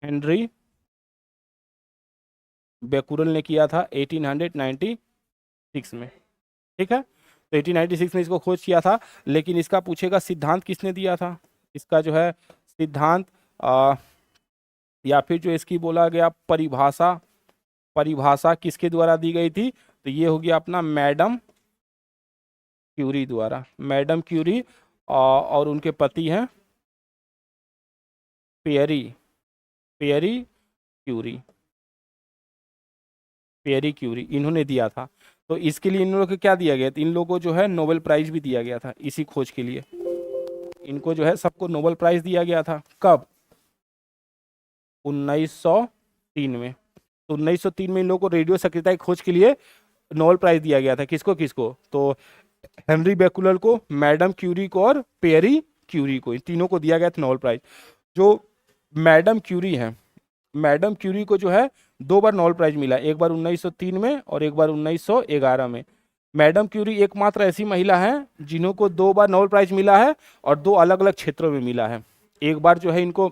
हेनरी बेकुरल ने किया था 1896 में। ठीक है, तो 1896 में इसको खोज किया था, लेकिन इसका पूछेगा सिद्धांत किसने दिया था, इसका जो है सिद्धांत या फिर जो इसकी बोला गया परिभाषा, परिभाषा किसके द्वारा दी गई थी, तो ये हो गया अपना मैडम क्यूरी द्वारा, मैडम क्यूरी और उनके पति हैं पियरी, पियरी क्यूरी, पियरी क्यूरी, इन्होंने दिया था। तो इसके लिए इन लोगों को क्या दिया गया था, इन लोगों को जो है नोबेल प्राइज भी दिया गया था इसी खोज के लिए, इनको जो है सबको नोबेल प्राइज दिया गया था, कब, 1903 में। तो 1903 में इन लोगों को रेडियो सक्रियता की खोज के लिए नोबेल प्राइज दिया गया था, किसको किसको, तो हेनरी बेकुलर को, मैडम क्यूरी को और पेरी क्यूरी को, इन तीनों को दिया गया था नोबेल प्राइज। जो मैडम क्यूरी हैं, मैडम क्यूरी को जो है 2 बार नोबेल प्राइज मिला, एक बार 1903 में और एक बार 1911 में। मैडम क्यूरी एकमात्र ऐसी महिला है जिन्हों को 2 बार नोबेल प्राइज मिला है और 2 अलग अलग क्षेत्रों में मिला है। एक बार जो है इनको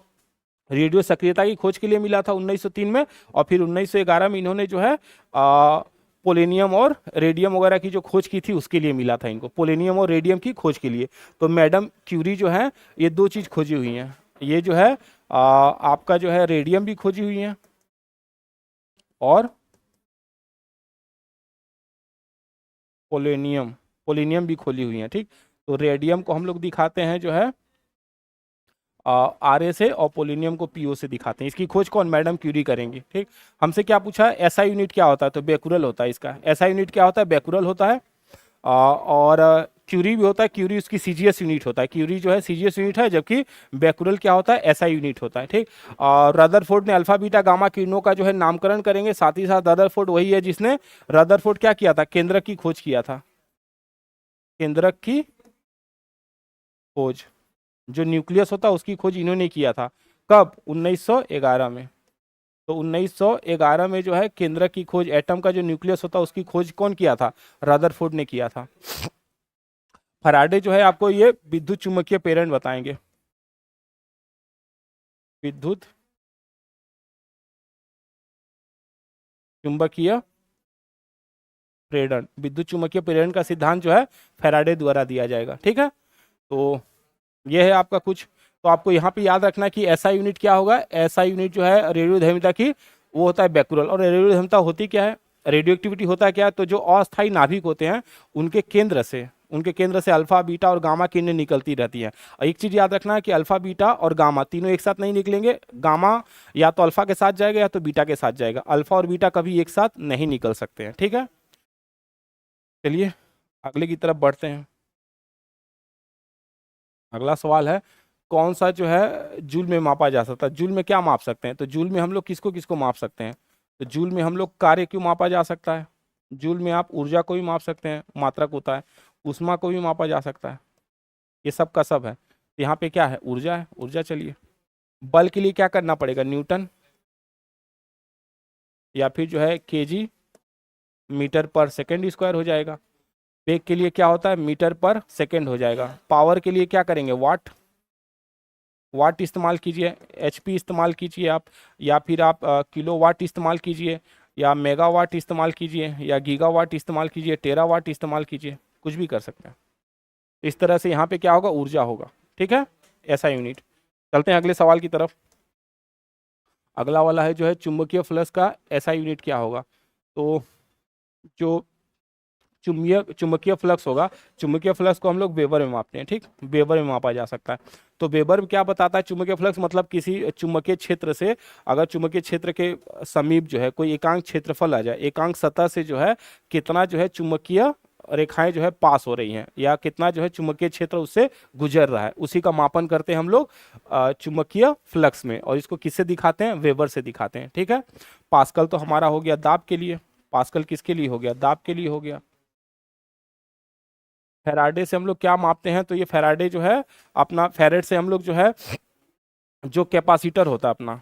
रेडियो सक्रियता की खोज के लिए मिला था 1903 में, और फिर 1911 में इन्होंने जो है पोलेनियम और रेडियम वगैरह की जो खोज की थी उसके लिए मिला था इनको, पोलेनियम और रेडियम की खोज के लिए। तो मैडम क्यूरी जो है ये 2 चीज खोजी हुई हैं, ये जो है आपका जो है रेडियम भी खोजी हुई है और पोलेनियम, पोलेनियम भी खोजी हुई है। ठीक, तो रेडियम को हम लोग दिखाते हैं जो है आर ए से, और पोलेनियम को पीओ से दिखाते हैं। इसकी खोज कौन, मैडम क्यूरी करेंगे। ठीक, हमसे क्या पूछा है, एसआई यूनिट क्या होता है, तो बेकुरल होता है इसका, एसआई यूनिट क्या होता है, बेकुरल होता है। और क्यूरी भी होता है, क्यूरी उसकी सीजीएस यूनिट होता है, क्यूरी जो है सीजीएस यूनिट है, जबकि बेकुरल क्या होता है, एसआई यूनिट होता है। ठीक, और रदरफोर्ड ने अल्फा बीटा गामा किरणों का जो है नामकरण करेंगे, साथ ही साथ रदरफोर्ड वही है जिसने, रदरफोर्ड क्या किया था, केंद्रक की खोज किया था, केंद्रक की खोज, जो न्यूक्लियस होता है उसकी खोज इन्होंने किया था, कब, 1911 में। तो 1911 में जो है केंद्रक की खोज, एटम का जो न्यूक्लियस होता है उसकी खोज कौन किया था, रदरफोर्ड ने किया था। फराडे जो है आपको ये विद्युत चुम्बकीय प्रेरण बताएंगे, विद्युत चुंबकीय प्रेरण, विद्युत चुम्बकीय प्रेरण का सिद्धांत जो है फैराडे द्वारा दिया जाएगा। ठीक है, तो ये है आपका कुछ। तो आपको यहाँ पे याद रखना है कि ऐसा यूनिट क्या होगा, ऐसा यूनिट जो है रेडियोधर्मिता की वो होता है बेकुरल। और रेडियोधर्मिता होती क्या है, रेडियो एक्टिविटी होता है क्या है, तो जो अस्थायी नाभिक होते हैं उनके केंद्र से अल्फा बीटा और गामा किरणें निकलती रहती हैं। और एक चीज याद रखना है कि अल्फा बीटा और गामा तीनों एक साथ नहीं निकलेंगे, गामा या तो अल्फा के साथ जाएगा या तो बीटा के साथ जाएगा, अल्फा और बीटा कभी एक साथ नहीं निकल सकते हैं। ठीक है, चलिए अगले की तरफ बढ़ते हैं। अगला सवाल है, कौन सा जो है जूल में मापा जा सकता है, जूल में क्या माप सकते हैं, तो जूल में हम लोग किसको किसको माप सकते हैं, तो जूल में हम लोग कार्य क्यों मापा जा सकता है, जूल में आप ऊर्जा को भी माप सकते हैं, मात्रक होता है, ऊष्मा को भी मापा जा सकता है, ये सब का सब है। यहाँ पे क्या है, ऊर्जा है, ऊर्जा। चलिए बल के लिए क्या करना पड़ेगा, न्यूटन या फिर जो है केजी मीटर पर सेकेंड स्क्वायर हो जाएगा। वेग के लिए क्या होता है, मीटर पर सेकेंड हो जाएगा। पावर के लिए क्या करेंगे, वाट, वाट इस्तेमाल कीजिए, एचपी इस्तेमाल कीजिए आप, या फिर आप किलो वाट इस्तेमाल कीजिए, या मेगावाट इस्तेमाल कीजिए, या गीगावाट इस्तेमाल कीजिए, टेरावाट इस्तेमाल कीजिए, कुछ भी कर सकते हैं। इस तरह से यहाँ पे क्या होगा, ऊर्जा होगा। ठीक है, ऐसा यूनिट। चलते हैं अगले सवाल की तरफ। अगला वाला है जो है चुंबकीय फ्लक्स का ऐसा यूनिट क्या होगा, तो जो चुंबकीय चुंबकीय फ्लक्स होगा, चुंबकीय फ्लक्स को हम लोग वेबर में मापते हैं, ठीक, वेबर में मापा जा सकता है। तो वेबर क्या बताता है, चुंबकीय फ्लक्स मतलब किसी चुंबकीय क्षेत्र से, अगर चुंबकीय क्षेत्र के समीप जो है कोई एकांक क्षेत्रफल आ जाए, एकांक सतह से जो है कितना जो है चुंबकीय रेखाएं जो है पास हो रही हैं, या कितना जो है चुंबकीय क्षेत्र उससे गुजर रहा है, उसी का मापन करते हैं हम लोग चुंबकीय फ्लक्स में। और इसको किससे दिखाते हैं, वेबर से दिखाते हैं, ठीक है। पास्कल तो हमारा हो गया दाब के लिए, पास्कल किसके लिए हो गया, दाब के लिए हो गया। फैराडे से हम लोग क्या मापते हैं, तो ये फैराडे जो है अपना, फैरेड से हम लोग जो है जो कैपेसिटर होता है अपना,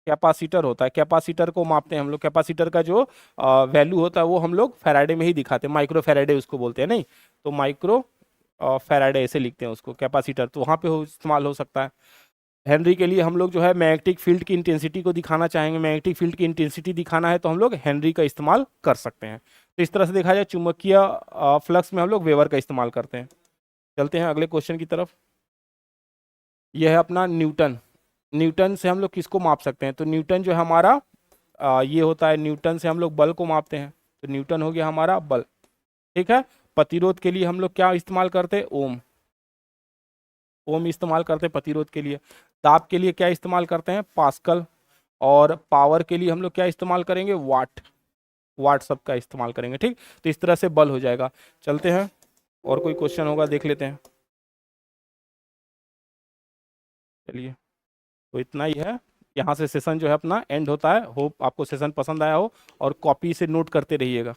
कैपेसिटर होता है, कैपेसिटर को मापते हैं हम लोग, कैपेसिटर का जो वैल्यू होता है वो हम लोग फैराडे में ही दिखाते हैं, माइक्रो फैराडे उसको बोलते हैं, नहीं तो माइक्रो फैराडे ऐसे लिखते हैं उसको, कैपेसिटर तो वहाँ पे इस्तेमाल हो सकता है। हेनरी के लिए हम लोग जो है मैग्नेटिक फील्ड की इंटेंसिटी को दिखाना चाहेंगे, मैग्नेटिक फील्ड की इंटेंसिटी दिखाना है तो हम लोग हेनरी का इस्तेमाल कर सकते हैं। तो इस तरह से देखा जाए चुंबकीय फ्लक्स में हम लोग वेबर का इस्तेमाल करते हैं। चलते हैं अगले क्वेश्चन की तरफ। यह है अपना न्यूटन। न्यूटन से हम लोग किसको माप सकते हैं, तो न्यूटन जो है हमारा ये होता है, न्यूटन से हम लोग बल को मापते हैं, तो न्यूटन हो गया हमारा बल, ठीक है। प्रतिरोध के लिए हम लोग क्या इस्तेमाल करते हैं, ओम, ओम इस्तेमाल करते हैं प्रतिरोध के लिए। दाब के लिए क्या इस्तेमाल करते हैं, पास्कल। और पावर के लिए हम लोग क्या इस्तेमाल करेंगे, वाट, वाट सब का इस्तेमाल करेंगे, ठीक। तो इस तरह से बल हो जाएगा। चलते हैं और कोई क्वेश्चन होगा देख लेते हैं। चलिए, तो इतना ही है, यहाँ से सेशन जो है अपना एंड होता है। होप आपको सेशन पसंद आया हो और कॉपी से नोट करते रहिएगा।